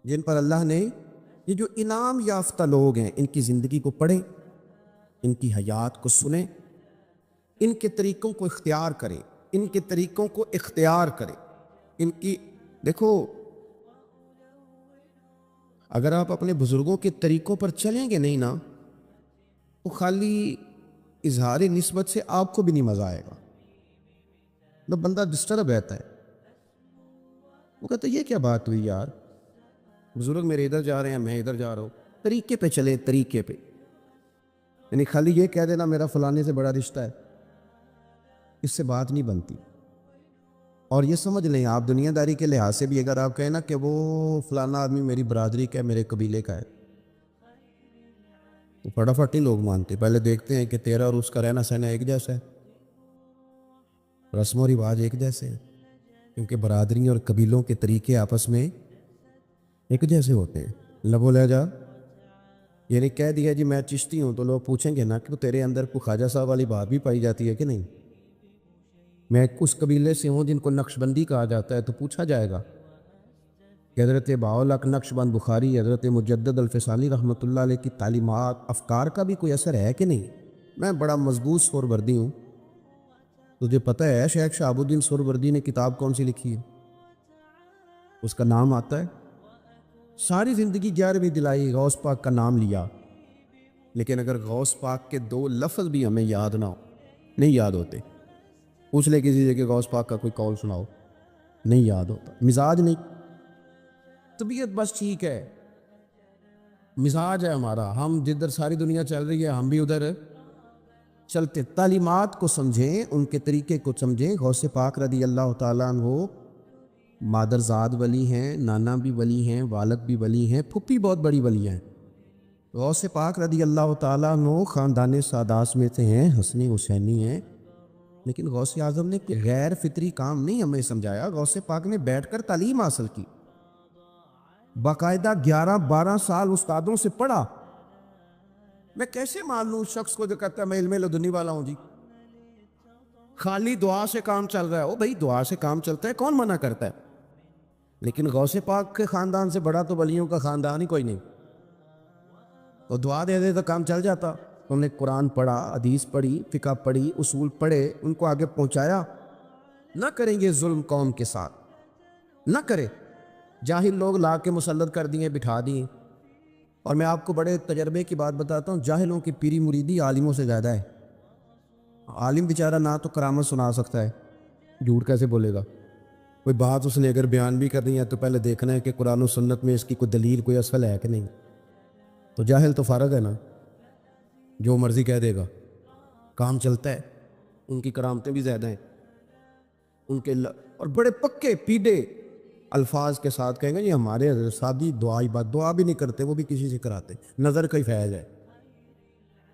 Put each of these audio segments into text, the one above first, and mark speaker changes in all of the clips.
Speaker 1: جن پر اللہ نے یہ جو انعام یافتہ لوگ ہیں ان کی زندگی کو پڑھیں، ان کی حیات کو سنیں، ان کے طریقوں کو اختیار کریں، ان کے طریقوں کو اختیار کریں، ان کی دیکھو، اگر آپ اپنے بزرگوں کے طریقوں پر چلیں گے نہیں نا تو خالی اظہار نسبت سے آپ کو بھی نہیں مزہ آئے گا، تو بندہ ڈسٹرب رہتا ہے۔ وہ کہتا ہے یہ کیا بات ہوئی یار، بزرگ میرے ادھر جا رہے ہیں میں ادھر جا رہا ہوں، طریقے پہ چلیں، طریقے پہ، یعنی خالی یہ کہہ دینا میرا فلانے سے بڑا رشتہ ہے، اس سے بات نہیں بنتی۔ اور یہ سمجھ لیں آپ دنیا داری کے لحاظ سے بھی اگر آپ کہیں نا کہ وہ فلانا آدمی میری برادری کا ہے، میرے قبیلے کا ہے، تو فٹافٹ نہیں لوگ مانتے، پہلے دیکھتے ہیں کہ تیرا اور اس کا رہنا سہنا ایک جیسا ہے، رسم و رواج ایک جیسے ہیں، کیونکہ برادری اور قبیلوں کے طریقے آپس میں ایک جیسے ہوتے ہیں۔ لبو لہجہ یعنی کہہ دیا جی میں چشتی ہوں تو لوگ پوچھیں گے نا کہ تیرے اندر کوئی خواجہ صاحب والی بات بھی پائی جاتی ہے کہ نہیں، میں اس قبیلے سے ہوں جن کو نقش بندی کہا جاتا ہے، تو پوچھا جائے گا کہ حضرت باولک نقش بند بخاری، حضرت مجدد الفسانی رحمۃ اللہ علیہ کی تعلیمات افکار کا بھی کوئی اثر ہے کہ نہیں۔ میں بڑا مضبوط سہروردی ہوں، تجھے پتہ ہے شیخ شہاب الدین سہروردی نے کتاب کون سی لکھی ہے؟ اس کا نام آتا ہے، ساری زندگی 11ویں دلائی غوث پاک کا نام لیا، لیکن اگر غوث پاک کے 2 لفظ بھی ہمیں یاد نہ ہو، نہیں یاد ہوتے۔ پوچھ لے کسی سے کہ غوث پاک کا کوئی قول سناؤ، نہیں یاد ہوتا، مزاج نہیں، طبیعت بس ٹھیک ہے، مزاج ہے ہمارا، ہم جدھر ساری دنیا چل رہی ہے ہم بھی ادھر چلتے۔ تعلیمات کو سمجھیں، ان کے طریقے کو سمجھیں۔ غوث پاک رضی اللہ تعالیٰ عنہ مادرزاد ولی ہیں، نانا بھی ولی ہیں، والد بھی ولی ہیں، پھپھی بہت بڑی ولی ہیں۔ غوث پاک رضی اللہ تعالیٰ عنہ خاندان سادات میں سے ہیں، حسنی حسینی ہیں، لیکن غوث اعظم نے غیر فطری کام نہیں ہمیں سمجھایا، غوث پاک نے بیٹھ کر تعلیم حاصل کی، باقاعدہ 11-12 سال استادوں سے پڑھا۔ میں کیسے مان لوں اس شخص کو جو کہتا ہے میں علم لدنی والا ہوں جی، خالی دعا سے کام چل رہا ہے؟ او بھائی دعا سے کام چلتا ہے، کون منع کرتا ہے؟ لیکن غوث پاک کے خاندان سے بڑا تو ولیوں کا خاندان ہی کوئی نہیں، تو دعا دے دے تو کام چل جاتا۔ انہوں نے قرآن پڑھا، حدیث پڑھی، فقہ پڑھی، اصول پڑھے، ان کو آگے پہنچایا۔ نہ کریں گے ظلم قوم کے ساتھ، نہ کرے، جاہل لوگ لا کے مسلط کر دیے، بٹھا دیے۔ اور میں آپ کو بڑے تجربے کی بات بتاتا ہوں، جاہلوں کی پیری مریدی عالموں سے زیادہ ہے۔ عالم بیچارہ نہ تو کرامت سنا سکتا ہے، جھوٹ کیسے بولے گا؟ کوئی بات اس نے اگر بیان بھی کرنی ہے تو پہلے دیکھنا ہے کہ قرآن و سنت میں اس کی کوئی دلیل، کوئی اصل ہے کہ نہیں۔ تو جاہل تو فارغ ہے نا، جو مرضی کہہ دے گا، کام چلتا ہے۔ ان کی کرامتیں بھی زیادہ ہیں، ان کے اور بڑے پکے پیڈے الفاظ کے ساتھ کہیں گے یہ ہمارے حضرت صاحب جی دعا بھی نہیں کرتے، وہ بھی کسی سے کراتے، نظر کا ہی فیض ہے۔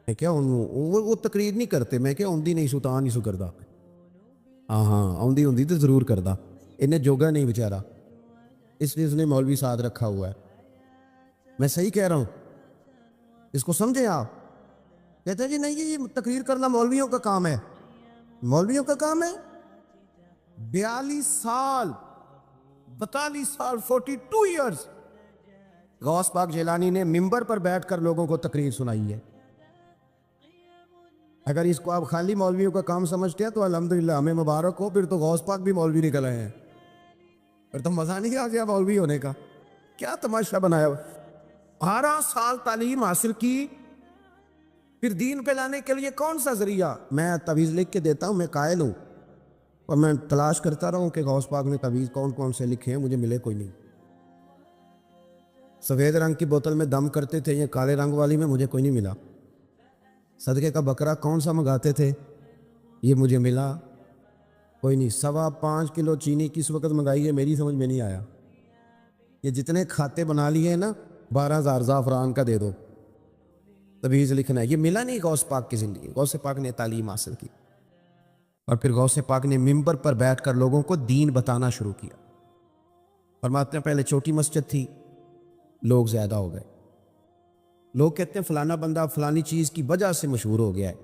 Speaker 1: میں کیا وہ تقریر نہیں کرتے، میں کیا اوندی نہیں ستا نہیں سو کردا، ہاں اوندی ہوندی تو ضرور کردا، انہیں جوگا نہیں بیچارہ، اس لیے اس نے مولوی ساتھ رکھا ہوا ہے۔ میں صحیح کہہ رہا ہوں، اس کو سمجھیں آپ؟ کہتے ہیں جی نہیں یہ تقریر کرنا مولویوں کا کام ہے، مولویوں کا کام ہے؟ 42 سال 42 ایئرز غوث پاک جیلانی نے ممبر پر بیٹھ کر لوگوں کو تقریر سنائی ہے۔ اگر اس کو آپ خالی مولویوں کا کام سمجھتے ہیں تو الحمدللہ ہمیں مبارک ہو، پھر تو غوث پاک بھی مولوی نکل آئے ہیں، پھر تو مزہ نہیں آ گیا مولوی ہونے کا، کیا تماشا بنایا۔ 12 سال تعلیم حاصل کی، پھر دین پہ لانے کے لیے کون سا ذریعہ؟ میں تعویذ لکھ کے دیتا ہوں، میں قائل ہوں، اور میں تلاش کرتا رہا ہوں کہ غوث پاک نے تعویذ کون کون سے لکھے ہیں، مجھے ملے کوئی نہیں۔ سفید رنگ کی بوتل میں دم کرتے تھے، یہ کالے رنگ والی میں مجھے کوئی نہیں ملا۔ صدقے کا بکرا کون سا منگاتے تھے، یہ مجھے ملا کوئی نہیں۔ 5.25 کلو چینی کس وقت منگائی ہے میری سمجھ میں نہیں آیا۔ یہ جتنے کھاتے بنا لیے ہیں نا 12,000 زعفران کا دے دو، تعویذ لکھنا ہے، یہ ملا نہیں غوث پاک کی زندگی۔ غوث پاک نے تعلیم حاصل کی، اور پھر غوث پاک نے ممبر پر بیٹھ کر لوگوں کو دین بتانا شروع کیا۔ فرماتے ہیں پہلے چھوٹی مسجد تھی، لوگ زیادہ ہو گئے، لوگ کہتے ہیں فلانا بندہ فلانی چیز کی وجہ سے مشہور ہو گیا ہے۔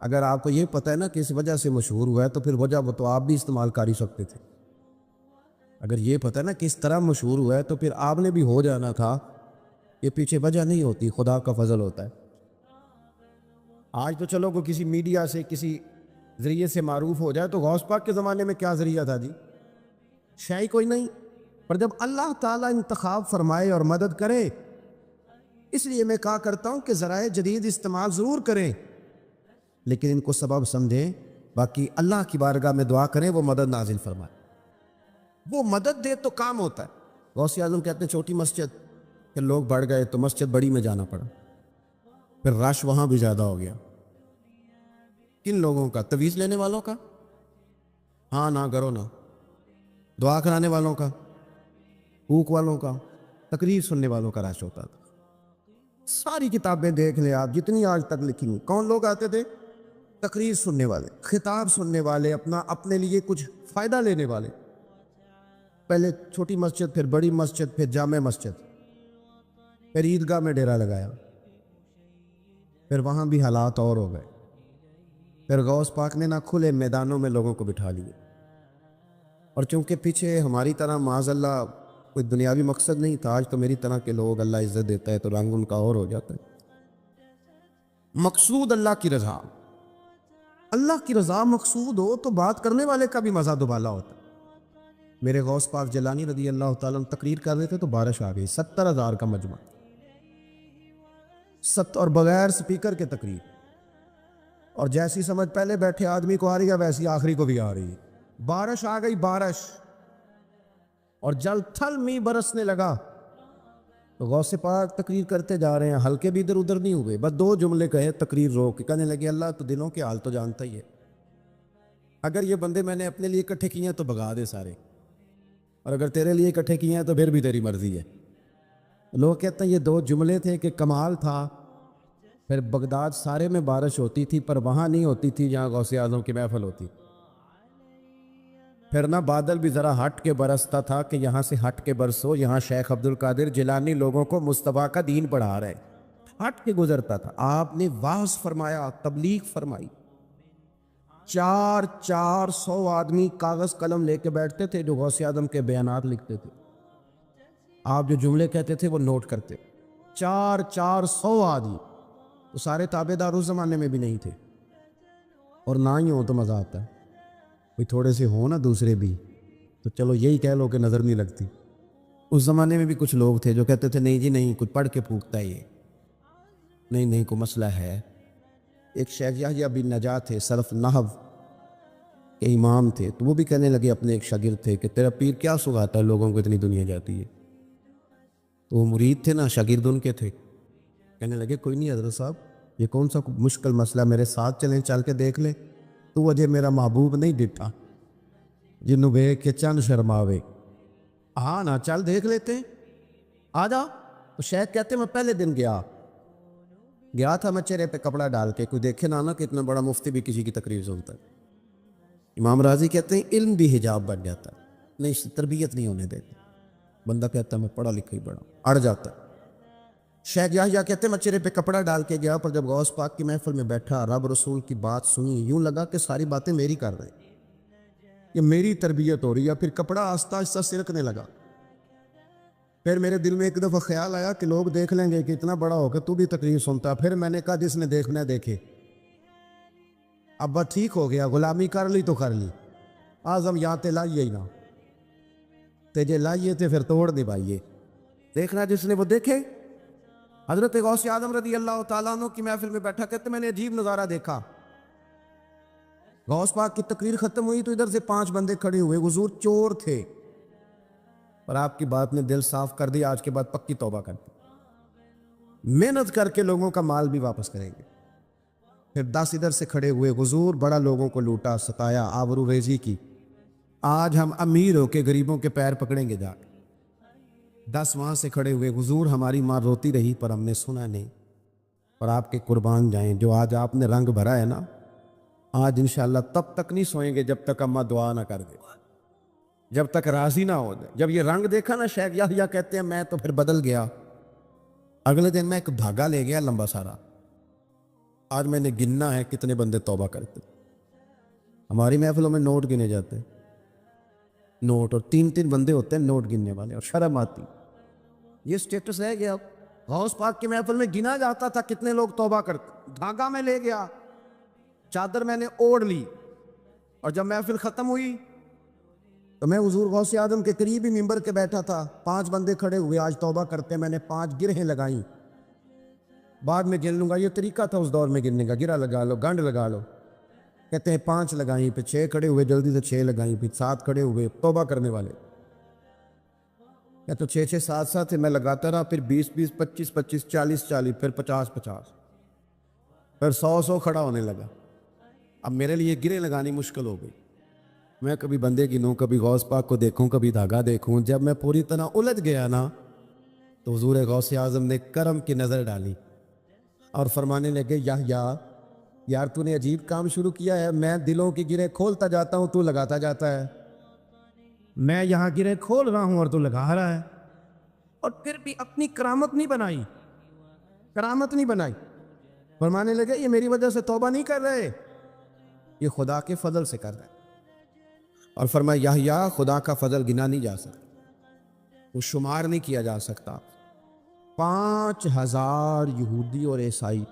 Speaker 1: اگر آپ کو یہ پتہ ہے نا کہ اس وجہ سے مشہور ہوا ہے تو پھر وجہ وہ تو آپ بھی استعمال کر ہی سکتے تھے۔ اگر یہ پتہ نا کس طرح مشہور ہوا ہے تو پھر آپ نے بھی ہو جانا تھا. یہ پیچھے وجہ نہیں ہوتی، خدا کا فضل ہوتا ہے. آج تو چلو کو کسی میڈیا سے کسی ذریعے سے معروف ہو جائے، تو غوث پاک کے زمانے میں کیا ذریعہ تھا جی؟ شاہی کوئی نہیں. پر جب اللہ تعالیٰ انتخاب فرمائے اور مدد کرے، اس لیے میں کہا کرتا ہوں کہ ذرائع جدید استعمال ضرور کریں، لیکن ان کو سبب سمجھیں. باقی اللہ کی بارگاہ میں دعا کریں وہ مدد نازل فرمائے. وہ مدد دے تو کام ہوتا ہے. غوث اعظم کہتے ہیں چھوٹی مسجد کہ لوگ بڑھ گئے تو مسجد بڑی میں جانا پڑا، پھر رش وہاں بھی زیادہ ہو گیا. کن لوگوں کا؟ تویز لینے والوں کا، ہاں نہ کرو نہ، دعا کرانے والوں کا، حقوق والوں کا، تقریر سننے والوں کا رش ہوتا تھا. ساری کتابیں دیکھ لیں آپ جتنی آج تک لکھی ہوئی، کون لوگ آتے تھے؟ تقریر سننے والے، خطاب سننے والے، اپنے لیے کچھ فائدہ لینے والے. پہلے چھوٹی مسجد، پھر بڑی مسجد، پھر جامع مسجد، پھر عیدگاہ میں ڈیرا لگایا، پھر وہاں بھی حالات اور ہو گئے. پھر غوث پاک نے نہ کھلے میدانوں میں لوگوں کو بٹھا لیے. اور چونکہ پیچھے ہماری طرح معاذ اللہ کوئی دنیاوی مقصد نہیں تھا، آج تو میری طرح کے لوگ اللہ عزت دیتا ہے تو رنگ ان کا اور ہو جاتا ہے. مقصود اللہ کی رضا، اللہ کی رضا مقصود ہو تو بات کرنے والے کا بھی مزہ دوبالا ہوتا ہے. میرے غوث پاک جیلانی رضی اللہ تعالیٰ عنہ تقریر کر رہے تھے تو بارش آ گئی. 70,000 کا مجمع، اور بغیر سپیکر کے تقریر. اور جیسی سمجھ پہلے بیٹھے آدمی کو آ رہی ہے ویسی آخری کو بھی آ رہی ہے. بارش آ گئی، بارش، اور جل تھل می برسنے لگا. تو غوث پاک تقریر کرتے جا رہے ہیں، ہلکے بھی ادھر ادھر نہیں ہوئے، بس 2 جملے کہے تقریر روک کے. کہنے لگے اللہ تو دلوں کے حال تو جانتا ہی ہے، اگر یہ بندے میں نے اپنے لیے اکٹھے کیے ہیں تو بھگا دے سارے، اور اگر تیرے لیے اکٹھے کیے ہیں تو پھر بھی تیری مرضی ہے. لوگ کہتے ہیں یہ 2 جملے تھے کہ کمال تھا. پھر بغداد سارے میں بارش ہوتی تھی، پر وہاں نہیں ہوتی تھی جہاں غوث اعظم کی محفل ہوتی. پھر نہ بادل بھی ذرا ہٹ کے برستا تھا کہ یہاں سے ہٹ کے برسو، یہاں شیخ عبد القادر جیلانی لوگوں کو مصطفیٰ کا دین پڑھا رہے، ہٹ کے گزرتا تھا. آپ نے واعظ فرمایا، تبلیغ فرمائی. 400 آدمی کاغذ قلم لے کے بیٹھتے تھے جو غوث اعظم کے بیانات لکھتے تھے. آپ جو جملے کہتے تھے وہ نوٹ کرتے. 400 آدمی، تو سارے تابع دار اس زمانے میں بھی نہیں تھے. اور نہ ہی ہو تو مزہ آتا ہے، کوئی تھوڑے سے ہو نا دوسرے بھی، تو چلو یہی کہہ لو کہ نظر نہیں لگتی. اس زمانے میں بھی کچھ لوگ تھے جو کہتے تھے نہیں جی نہیں، کچھ پڑھ کے پھونکتا ہے یہ، نہیں کوئی مسئلہ ہے. ایک شیخ یحییٰ بن نجاہ تھے، سلف نحو کے امام تھے، تو وہ بھی کہنے لگے، اپنے ایک شاگرد تھے، کہ تیرا پیر کیا سکھاتا ہے لوگوں کو اتنی دنیا جاتی ہے. تو وہ مرید تھے نا، شاگرد ان کے تھے. کہنے لگے کوئی نہیں حضرت صاحب، یہ کون سا مشکل مسئلہ، میرے ساتھ چلیں، چل کے دیکھ لیں. تو وجہ میرا محبوب نہیں ڈٹھا جنوں ویکھ کے چند شرماوے. ہاں نا چل دیکھ لیتے ہیں، آ جا. تو شیخ کہتے میں پہلے دن گیا تھا میں چہرے پہ کپڑا ڈال کے، کوئی دیکھے نہ کہ اتنا بڑا مفتی بھی کسی کی تقریر سنتا ہے. امام راضی کہتے ہیں علم بھی حجاب بن جاتا ہے، نہیں تربیت نہیں ہونے دیتا. بندہ کہتا ہے میں پڑھا لکھا ہی بڑا، اڑ جاتا ہے. شیخ یحییٰ کہتے ہیں میں چہرے پہ کپڑا ڈال کے گیا، پر جب غوث پاک کی محفل میں بیٹھا، رب رسول کی بات سنی، یوں لگا کہ ساری باتیں میری کر رہے ہیں، یہ میری تربیت ہو رہی ہے. پھر کپڑا آہستہ آہستہ سرکنے لگا. پھر میرے دل میں ایک دفعہ خیال آیا کہ لوگ دیکھ لیں گے کہ اتنا بڑا ہو کے تو بھی تقریر سنتا. پھر میں نے کہا جس نے دیکھنا ہے دیکھے، اب بات ٹھیک ہو گیا، غلامی کر لی تو کر لی. آزم یہاں تے لائیے ہی نہ، تے جے لائیے تے پھر توڑ نبھائیے. دیکھنا جس نے وہ دیکھے. حضرت غوث اعظم رضی اللہ تعالیٰ عنہ کی محفل میں بیٹھا، کہتے میں نے عجیب نظارہ دیکھا. غوث پاک کی تقریر ختم ہوئی تو ادھر سے 5 بندے کھڑے ہوئے، حضور چور تھے، پر آپ کی بات نے دل صاف کر دیا، آج کے بعد پکی توبہ کرتے، محنت کر کے لوگوں کا مال بھی واپس کریں گے. پھر 10 ادھر سے کھڑے ہوئے، حضور بڑا لوگوں کو لوٹا ستایا، آبرو ریزی کی، آج ہم امیر ہو کے غریبوں کے پیر پکڑیں گے جا کے. 10 وہاں سے کھڑے ہوئے، حضور ہماری ماں روتی رہی پر ہم نے سنا نہیں، اور آپ کے قربان جائیں، جو آج آپ نے رنگ بھرا ہے نا، آج انشاءاللہ تب تک نہیں سوئیں گے جب تک اماں دعا نہ کر دے، جب تک راضی نہ ہو جائے. جب یہ رنگ دیکھا نا، شیخ یحییٰ کہتے ہیں میں تو پھر بدل گیا. اگلے دن میں ایک دھاگا لے گیا لمبا سارا، آج میں نے گننا ہے کتنے بندے توبہ کرتے. ہماری محفلوں میں نوٹ گنے جاتے ہیں. نوٹ, اور 3 بندے ہوتے ہیں نوٹ گننے والے, اور شرم آتی. یہ سٹیٹس ہے کہ اب غوث پاک کی محفل میں گنا جاتا تھا کتنے لوگ توبہ کرتے. دھاگا میں لے گیا, چادر میں نے اوڑھ لی, اور جب محفل ختم ہوئی تو میں حضور غوث اعظم کے قریب ہی ممبر کے بیٹھا تھا. 5 بندے کھڑے ہوئے, آج توبہ کرتے, میں نے 5 گرہیں لگائیں, بعد میں گن لوں گا. یہ طریقہ تھا اس دور میں گننے کا, گرہ لگا لو, گنڈ لگا لو. کہتے ہیں 5 لگائیں, پھر 6 کھڑے ہوئے, جلدی سے 6 لگائیں, پھر 7 کھڑے ہوئے توبہ کرنے والے. یا تو 6 7 میں لگاتا رہا, پھر 20 25 40 پھر 50 پھر 100 کھڑا ہونے لگا. اب میرے لیے گرے لگانی مشکل ہو گئی. میں کبھی بندے گنوں, کبھی غوث پاک کو دیکھوں, کبھی دھاگا دیکھوں. جب میں پوری طرح الجھ گیا نا, تو حضور غوث اعظم نے کرم کی نظر ڈالی اور فرمانے لگے, یار تو نے عجیب کام شروع کیا ہے. میں دلوں کی گرے کھولتا جاتا ہوں, تو لگاتا جاتا ہے. میں یہاں گرے کھول رہا ہوں اور تو لگا رہا ہے. اور پھر بھی اپنی کرامت نہیں بنائی. فرمانے لگے یہ میری وجہ سے توبہ نہیں کر رہے, یہ خدا کے فضل سے کر رہے. اور فرمایا یحییٰ, خدا کا فضل گنا نہیں جا سکتا, وہ شمار نہیں کیا جا سکتا. 5000 یہودی اور عیسائی.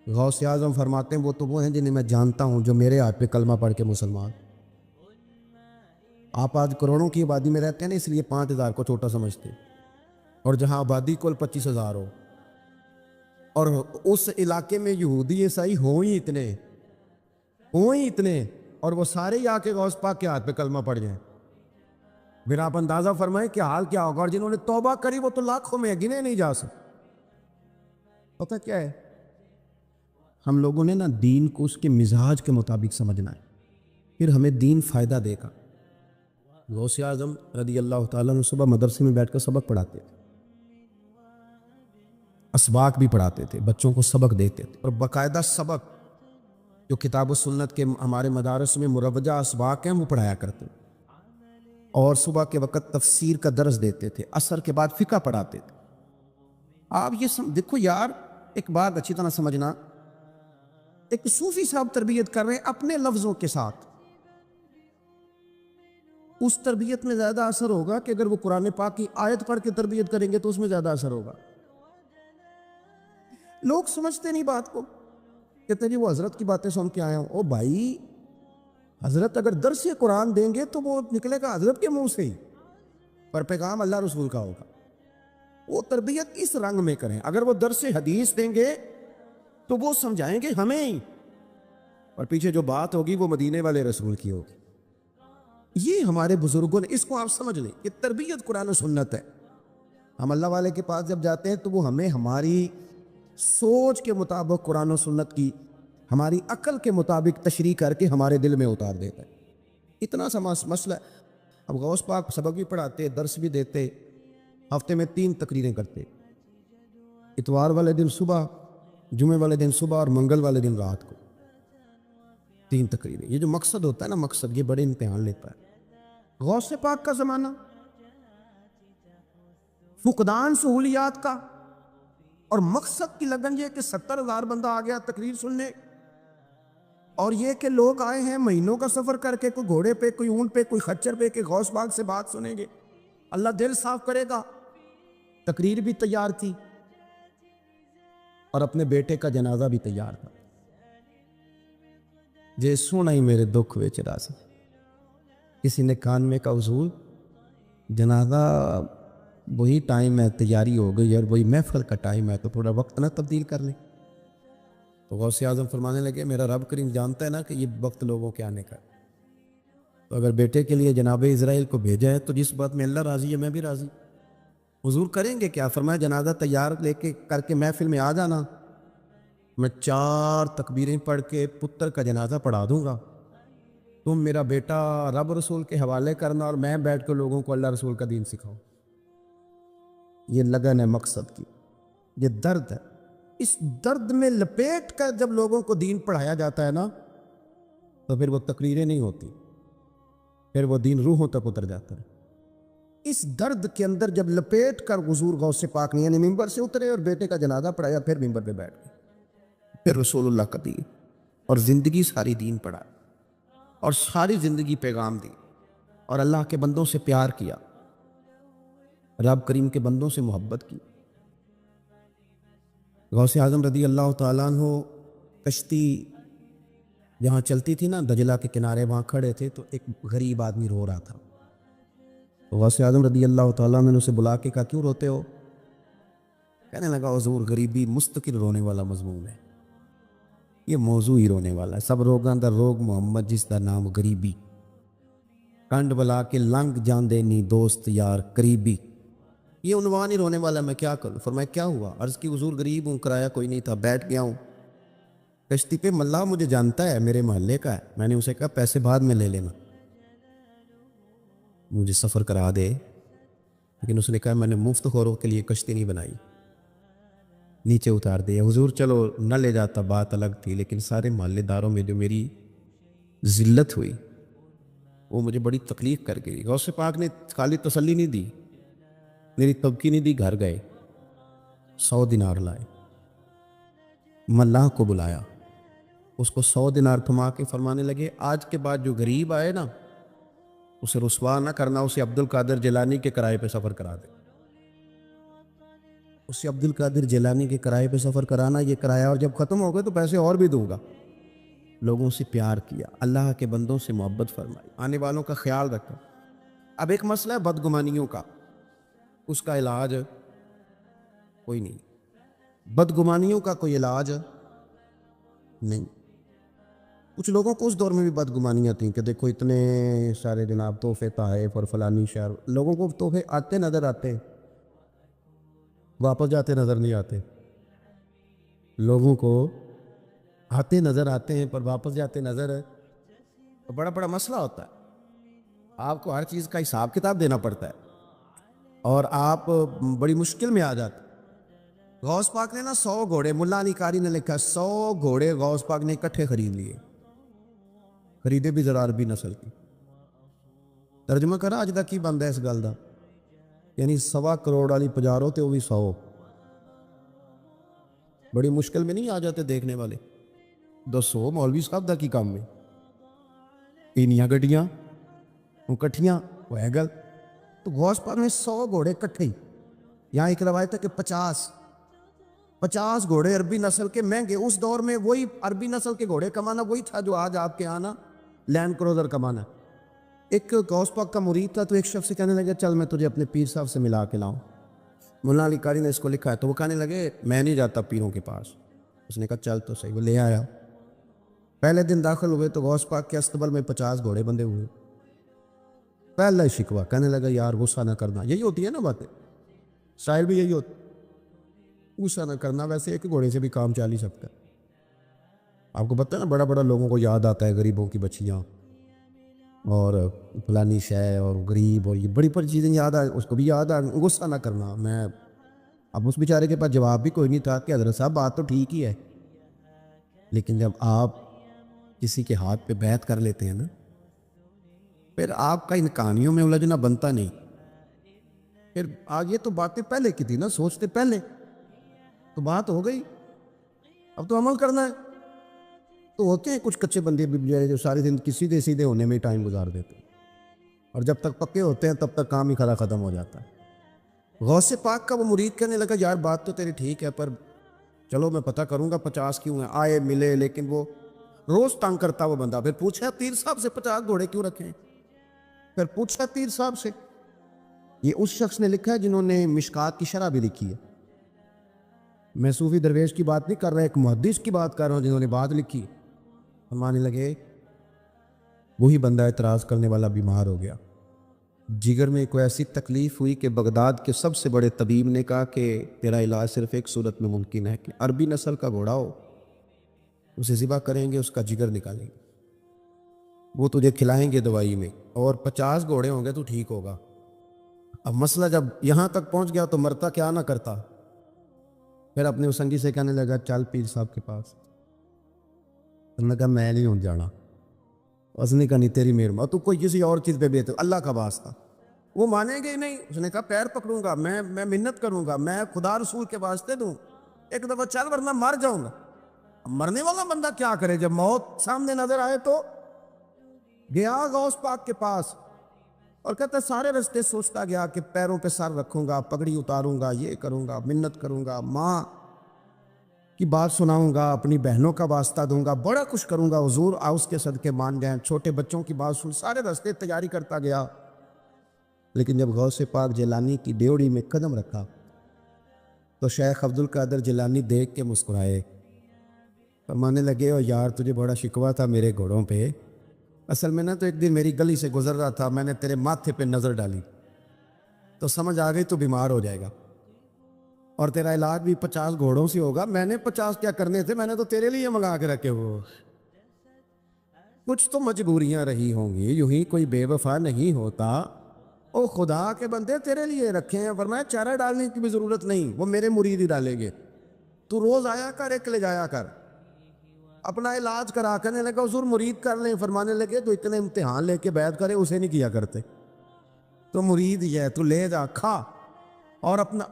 Speaker 1: غوث اعظم فرماتے ہیں وہ ہیں جنہیں میں جانتا ہوں جو میرے ہاتھ پہ کلمہ پڑھ کے مسلمان. آپ آج کروڑوں کی آبادی میں رہتے ہیں نا, اس لیے 5000 کو چھوٹا سمجھتے, اور جہاں آبادی کل 25,000 ہو, اور اس علاقے میں یہودی عیسائی ہوں ہی اتنے, اور وہ سارے ہی آ کے غوث پاک کے ہاتھ پہ کلمہ پڑھ جائیں. پھر آپ اندازہ فرمائیں کہ حال کیا ہوگا. اور جنہوں نے توبہ کری وہ تو لاکھوں میں, گنے نہیں جا سکتے. پتہ کیا ہے, ہم لوگوں نے نا دین کو اس کے مزاج کے مطابق سمجھنا ہے, پھر ہمیں دین فائدہ دے گا. غوث اعظم رضی اللہ تعالیٰ عنہ صبح مدرسے میں بیٹھ کر سبق پڑھاتے تھے, اسباق بھی پڑھاتے تھے, بچوں کو سبق دیتے تھے, اور باقاعدہ سبق جو کتاب و سنت کے ہمارے مدارس میں مروجہ اسباق ہیں وہ پڑھایا کرتے. اور صبح کے وقت تفسیر کا درس دیتے تھے, عصر کے بعد فقہ پڑھاتے تھے. آپ یہ دیکھو یار, ایک بات اچھی طرح سمجھنا, ایک صوفی صاحب تربیت کر رہے ہیں اپنے لفظوں کے ساتھ. اس تربیت میں زیادہ اثر ہوگا کہ اگر وہ قرآن پاک کی آیت پڑھ کے تربیت کریں گے تو اس میں زیادہ اثر ہوگا. لوگ سمجھتے نہیں بات کو, کہتے ہیں جی وہ حضرت کی باتیں سن کے آیا ہوں. او بھائی, حضرت اگر درس قرآن دیں گے تو وہ نکلے گا حضرت کے منہ سے ہی, پر پیغام اللہ رسول کا ہوگا. وہ تربیت اس رنگ میں کریں. اگر وہ درس حدیث دیں گے تو وہ سمجھائیں گے ہمیں ہی, اور پیچھے جو بات ہوگی وہ مدینے والے رسول کی ہوگی. یہ ہمارے بزرگوں نے, اس کو آپ سمجھ لیں کہ تربیت قرآن و سنت ہے. ہم اللہ والے کے پاس جب جاتے ہیں تو وہ ہمیں ہماری سوچ کے مطابق قرآن و سنت کی, ہماری عقل کے مطابق تشریح کر کے ہمارے دل میں اتار دیتا ہے. اتنا سا مسئلہ. اب غوث پاک سبق بھی پڑھاتے, درس بھی دیتے, ہفتے میں 3 تقریریں کرتے, اتوار والے دن صبح, جمعے والے دن صبح, اور منگل والے دن رات کو 3 تقریریں. یہ جو مقصد ہوتا ہے نا, مقصد یہ بڑے امتحان لیتا ہے. غوث پاک کا زمانہ, فقدان سہولیات کا, اور مقصد کی لگن یہ کہ 70,000 بندہ آ گیا تقریر سننے, اور یہ کہ لوگ آئے ہیں مہینوں کا سفر کر کے, کوئی گھوڑے پہ, کوئی اونٹ پہ, کوئی خچر پہ, کہ غوث پاک سے بات سنیں گے, اللہ دل صاف کرے گا. تقریر بھی تیار تھی, اور اپنے بیٹے کا جنازہ بھی تیار تھا. جے سونا ہی میرے دکھ وچ راسی, کسی نے کان میں کہا حضور جنازہ وہی ٹائم ہے, تیاری ہو گئی, اور وہی محفل کا ٹائم ہے, تو تھوڑا وقت نہ تبدیل کر لیں. تو غوث اعظم فرمانے لگے میرا رب کریم جانتا ہے نا کہ یہ وقت لوگوں کے آنے کا, تو اگر بیٹے کے لیے جناب اسرائیل کو بھیجا ہے تو جس بات میں اللہ راضی ہے میں بھی راضی. حضور کریں گے کیا؟ فرمایا جنازہ تیار لے کے کر کے محفل میں آ جانا, میں 4 تکبیریں پڑھ کے پتر کا جنازہ پڑھا دوں گا, تم میرا بیٹا رب رسول کے حوالے کرنا, اور میں بیٹھ کے لوگوں کو اللہ رسول کا دین سکھاؤں. یہ لگن ہے مقصد کی, یہ درد ہے. اس درد میں لپیٹ کر جب لوگوں کو دین پڑھایا جاتا ہے نا, تو پھر وہ تقریریں نہیں ہوتی, پھر وہ دین روحوں تک اتر جاتا ہے. اس درد کے اندر جب لپیٹ کر حضور غوث پاک نے یعنی ممبر سے اترے اور بیٹے کا جنازہ پڑھایا, پھر ممبر پہ بیٹھ گئے, پھر رسول اللہ کا دین, اور زندگی ساری دین پڑھا, اور ساری زندگی پیغام دی. اور اللہ کے بندوں سے پیار کیا، رب کریم کے بندوں سے محبت کی۔ غوث اعظم رضی اللہ تعالیٰ عنہ کشتی جہاں چلتی تھی نا دجلہ کے کنارے، وہاں کھڑے تھے تو ایک غریب آدمی رو رہا تھا۔ تو غوث اعظم رضی اللہ تعالیٰ عنہ نے اسے بلا کے کہا کیوں روتے ہو؟ کہنے لگا حضور غریبی مستقل رونے والا مضمون ہے، یہ موضوع ہی رونے والا ہے۔ سب روگاں دا روگ محمد جس دا نام غریبی، کنڈ بلا کے لنگ جان دینی دوست یار قریبی، یہ عنوان ہی رونے والا ہے، میں کیا کروں؟ فرمایا کیا ہوا؟ عرض کی حضور غریب ہوں، کرایہ کوئی نہیں تھا، بیٹھ گیا ہوں کشتی پہ، ملا مجھے جانتا ہے، میرے محلے کا ہے، میں نے اسے کہا پیسے بعد میں لے لینا، مجھے سفر کرا دے، لیکن اس نے کہا میں نے مفت خوروں کے لیے کشتی نہیں بنائی، نیچے اتار دیا۔ حضور چلو نہ لے جاتا بات الگ تھی، لیکن سارے محلے داروں میں جو میری ذلت ہوئی وہ مجھے بڑی تکلیف کر گئی۔ غوث پاک نے خالی تسلی نہیں دی، میری تبکی نہیں دی، گھر گئے 100 دینار لائے، ملاح کو بلایا، اس کو 100 دینار تھما کے فرمانے لگے آج کے بعد جو غریب آئے نا اسے رسوا نہ کرنا، اسے عبد القادر جیلانی کے کرائے پہ سفر کرا دے، اسے عبد القادر جیلانی کے کرائے پہ سفر کرانا، یہ کرایہ اور جب ختم ہو گئے تو پیسے اور بھی دوں گا۔ لوگوں سے پیار کیا، اللہ کے بندوں سے محبت فرمائی، آنے والوں کا خیال رکھا۔ اب ایک مسئلہ ہے بدگمانیوں کا، اس کا علاج کوئی نہیں، بدگمانیوں کا کوئی علاج نہیں۔ کچھ لوگوں کو اس دور میں بھی بدگمانیاں تھیں کہ دیکھو اتنے سارے جناب تحفے تحائف اور فلانی شہر، لوگوں کو تحفے آتے نظر آتے، واپس جاتے نظر نہیں آتے، لوگوں کو آتے نظر آتے ہیں پر واپس جاتے نظر، تو بڑا بڑا مسئلہ ہوتا ہے، آپ کو ہر چیز کا حساب کتاب دینا پڑتا ہے اور آپ بڑی مشکل میں آ جاتے۔ غوث پاک نے نا 100 گھوڑے، ملا علی قاری نے لکھا 100 گھوڑے غوث پاک نے اکٹھے خرید لیے، خریدے بھی ذرا عربی نسل کی۔ ترجمہ کرا اج تک کی بند ہے اس گل دا، یعنی 1.25 کروڑ والی پجارو تے وہ بھی 100، بڑی مشکل میں نہیں آ جاتے دیکھنے والے۔ 200 مولوی صاحب دا کی کام میں اینیاں گڈیاں وہ کٹھیاں وہ ہے گل، تو غوث پاک نے 100 گھوڑے کٹھے، یہاں ایک روایت ہے کہ 50 گھوڑے عربی نسل کے مہنگے، اس دور میں وہی عربی نسل کے گھوڑے کمانا وہی تھا جو آج آپ کے آنا لینڈ کروزر کمانا۔ ایک غوث پاک کا مرید تھا تو ایک شخص سے کہنے لگے چل میں تجھے اپنے پیر صاحب سے ملا کے لاؤں، مولانا علی قاری نے اس کو لکھا ہے، تو وہ کہنے لگے میں نہیں جاتا پیروں کے پاس، اس نے کہا چل تو صحیح، وہ لے آیا۔ پہلے دن داخل ہوئے تو غوث پاک کے استبل میں 50 گھوڑے بندھے ہوئے، پہلا ہی شکوہ، کہنے لگا یار غصہ نہ کرنا، یہی ہوتی ہے نا باتیں، شاعر بھی یہی ہوتی، غصہ نہ کرنا، ویسے ایک گھوڑے سے بھی کام چل ہی سکتا ہے۔ آپ کو پتہ ہے نا بڑا بڑا لوگوں کو یاد آتا ہے غریبوں کی بچیاں اور فلانی شے اور غریب اور یہ بڑی بڑی چیزیں یاد آئیں، اس کو بھی یاد آ، غصہ نہ کرنا۔ میں اب اس بیچارے کے پاس جواب بھی کوئی نہیں تھا کہ حضرت صاحب بات تو ٹھیک ہی ہے، لیکن جب آپ کسی کے ہاتھ پہ بیعت کر لیتے ہیں نا پھر آپ کا ان کہانیوں میں الجھنا بنتا نہیں۔ پھر آج یہ تو باتیں پہلے کی تھی نا، سوچتے پہلے، تو بات ہو گئی، اب تو عمل کرنا ہے۔ تو ہوتے ہیں کچھ کچے بندے بھی جو ساری زندگی سیدھے سیدھے ہونے میں ٹائم گزار دیتے ہیں، اور جب تک پکے ہوتے ہیں تب تک کام ہی کھڑا ختم ہو جاتا ہے۔ غوث پاک کا وہ مرید کہنے لگا یار بات تو تیری ٹھیک ہے، پر چلو میں پتہ کروں گا 50 کیوں ہیں، آئے ملے، لیکن وہ روز تنگ کرتا وہ بندہ۔ پھر پوچھا پیر صاحب سے 50 گھوڑے کیوں رکھے ہیں؟ پھر پوچھا پیر صاحب سے، یہ اس شخص نے لکھا ہے جنہوں نے مشکات کی شرح بھی لکھی ہے، میں صوفی درویش کی بات نہیں کر رہا، ایک محدث کی بات کر رہا ہوں جنہوں نے بات لکھی۔ فرمانے لگے وہی بندہ اعتراض کرنے والا بیمار ہو گیا، جگر میں کوئی ایسی تکلیف ہوئی کہ بغداد کے سب سے بڑے طبیب نے کہا کہ تیرا علاج صرف ایک صورت میں ممکن ہے کہ عربی نسل کا گھوڑا ہو، اسے ذبح کریں گے، اس کا جگر نکالیں گے، وہ تجھے کھلائیں گے دوائی میں، اور 50 گھوڑے ہوں گے تو ٹھیک ہوگا۔ اب مسئلہ جب یہاں تک پہنچ گیا تو مرتا کیا نہ کرتا۔ پھر اپنے اسنگی سے کہنے لگا چل پیر صاحب کے پاس، انہوں نے کہا میں نہیں ہوں جانا، اس نے کہا نہیں تیری مہربانی، تو کوئی کسی اور چیز پہ بھی اللہ کا واسطہ، وہ مانیں گے نہیں۔ اس نے کہا پیر پکڑوں گا، میں منت کروں گا، میں خدا رسول کے واسطے دوں، ایک دفعہ چل ورنہ مر جاؤں گا۔ مرنے والا بندہ کیا کرے؟ جب موت سامنے نظر آئے تو گیا غوث پاک کے پاس، اور کہتا ہے سارے راستے سوچتا گیا کہ پیروں پہ سر رکھوں گا، پگڑی اتاروں گا، یہ کروں گا، منت کروں گا، ماں کی بات سناؤں گا، اپنی بہنوں کا واسطہ دوں گا، بڑا کچھ کروں گا، حضور اس کے صدقے مان جائیں، چھوٹے بچوں کی بات سن، سارے راستے تیاری کرتا گیا۔ لیکن جب غوث پاک جیلانی کی ڈیوڑی میں قدم رکھا تو شیخ عبد القادر جیلانی دیکھ کے مسکرائے، فرمانے لگے او یار تجھے بڑا شکوہ تھا میرے گھوڑوں پہ، اصل میں نا تو ایک دن میری گلی سے گزر رہا تھا، میں نے تیرے ماتھے پہ نظر ڈالی تو سمجھ آ گئی تو بیمار ہو جائے گا اور تیرا علاج بھی 50 گھوڑوں سے ہوگا، میں نے 50 کیا کرنے تھے، میں نے تو تیرے لیے منگا کے رکھے وہ۔ کچھ تو مجبوریاں رہی ہوں گی، یوں ہی کوئی بے وفا نہیں ہوتا۔ او خدا کے بندے تیرے لیے رکھے ہیں، فرمایا چارہ ڈالنے کی بھی ضرورت نہیں، وہ میرے مرید ہی ڈالیں گے، تو روز آیا کر، ایک لے جایا کر، اپنا علاج کرا کرنے لگا۔ حضور مرید کر لیں، فرمانے لگے تو اتنے امتحان لے کے بیعت کرے اسے نہیں کیا کرتے، تو مرید ہی ہے، تو لے جا کھا۔ اور اپنا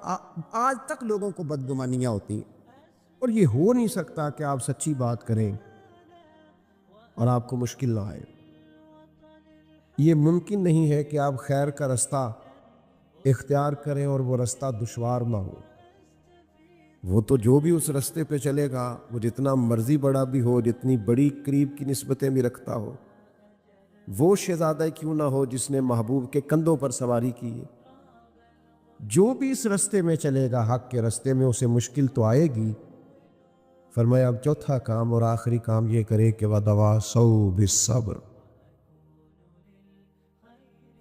Speaker 1: آج تک لوگوں کو بدگمانیاں ہوتی ہیں، اور یہ ہو نہیں سکتا کہ آپ سچی بات کریں اور آپ کو مشکل نہ آئے۔ یہ ممکن نہیں ہے کہ آپ خیر کا رستہ اختیار کریں اور وہ رستہ دشوار نہ ہو۔ وہ تو جو بھی اس رستے پہ چلے گا، وہ جتنا مرضی بڑا بھی ہو، جتنی بڑی قریب کی نسبتیں بھی رکھتا ہو، وہ شہزادہ کیوں نہ ہو جس نے محبوب کے کندھوں پر سواری کی ہے، جو بھی اس رستے میں چلے گا، حق کے رستے میں، اسے مشکل تو آئے گی۔ فرمایا اب چوتھا کام اور آخری کام یہ کرے کہ وَتَوَاصَوْا بِالصَّبْرِ،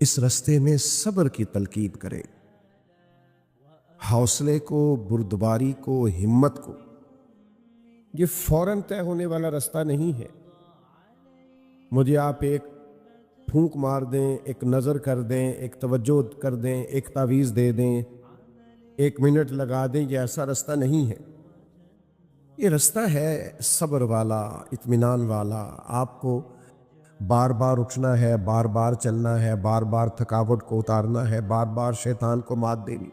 Speaker 1: اس رستے میں صبر کی تلقین کرے، حوصلے کو، بردباری کو، ہمت کو۔ یہ فوراً طے ہونے والا رستہ نہیں ہے۔ مجھے آپ ایک پھونک مار دیں، ایک نظر کر دیں، ایک توجہ کر دیں، ایک تعویذ دے دیں، 1 منٹ لگا دیں، یہ ایسا رستہ نہیں ہے۔ یہ رستہ ہے صبر والا، اطمینان والا۔ آپ کو بار بار اٹھنا ہے، بار بار چلنا ہے، بار بار تھکاوٹ کو اتارنا ہے، بار بار شیطان کو مات دینی۔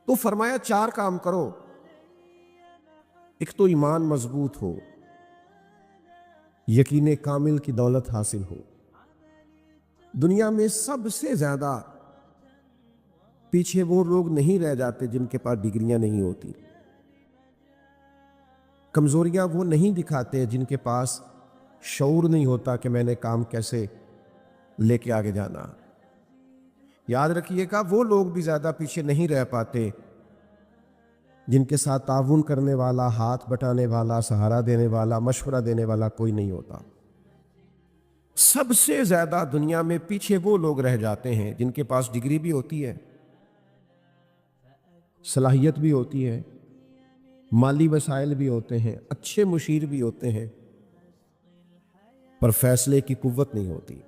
Speaker 1: تو فرمایا 4 کام کرو۔ ایک تو ایمان مضبوط ہو، یقین کامل کی دولت حاصل ہو۔ دنیا میں سب سے زیادہ پیچھے وہ لوگ نہیں رہ جاتے جن کے پاس ڈگریاں نہیں ہوتی، کمزوریاں وہ نہیں دکھاتے جن کے پاس شعور نہیں ہوتا کہ میں نے کام کیسے لے کے آگے جانا۔ یاد رکھیے گا وہ لوگ بھی زیادہ پیچھے نہیں رہ پاتے جن کے ساتھ تعاون کرنے والا، ہاتھ بٹانے والا، سہارا دینے والا، مشورہ دینے والا کوئی نہیں ہوتا۔ سب سے زیادہ دنیا میں پیچھے وہ لوگ رہ جاتے ہیں جن کے پاس ڈگری بھی ہوتی ہے، صلاحیت بھی ہوتی ہے، مالی وسائل بھی ہوتے ہیں، اچھے مشیر بھی ہوتے ہیں، پر فیصلے کی قوت نہیں ہوتی۔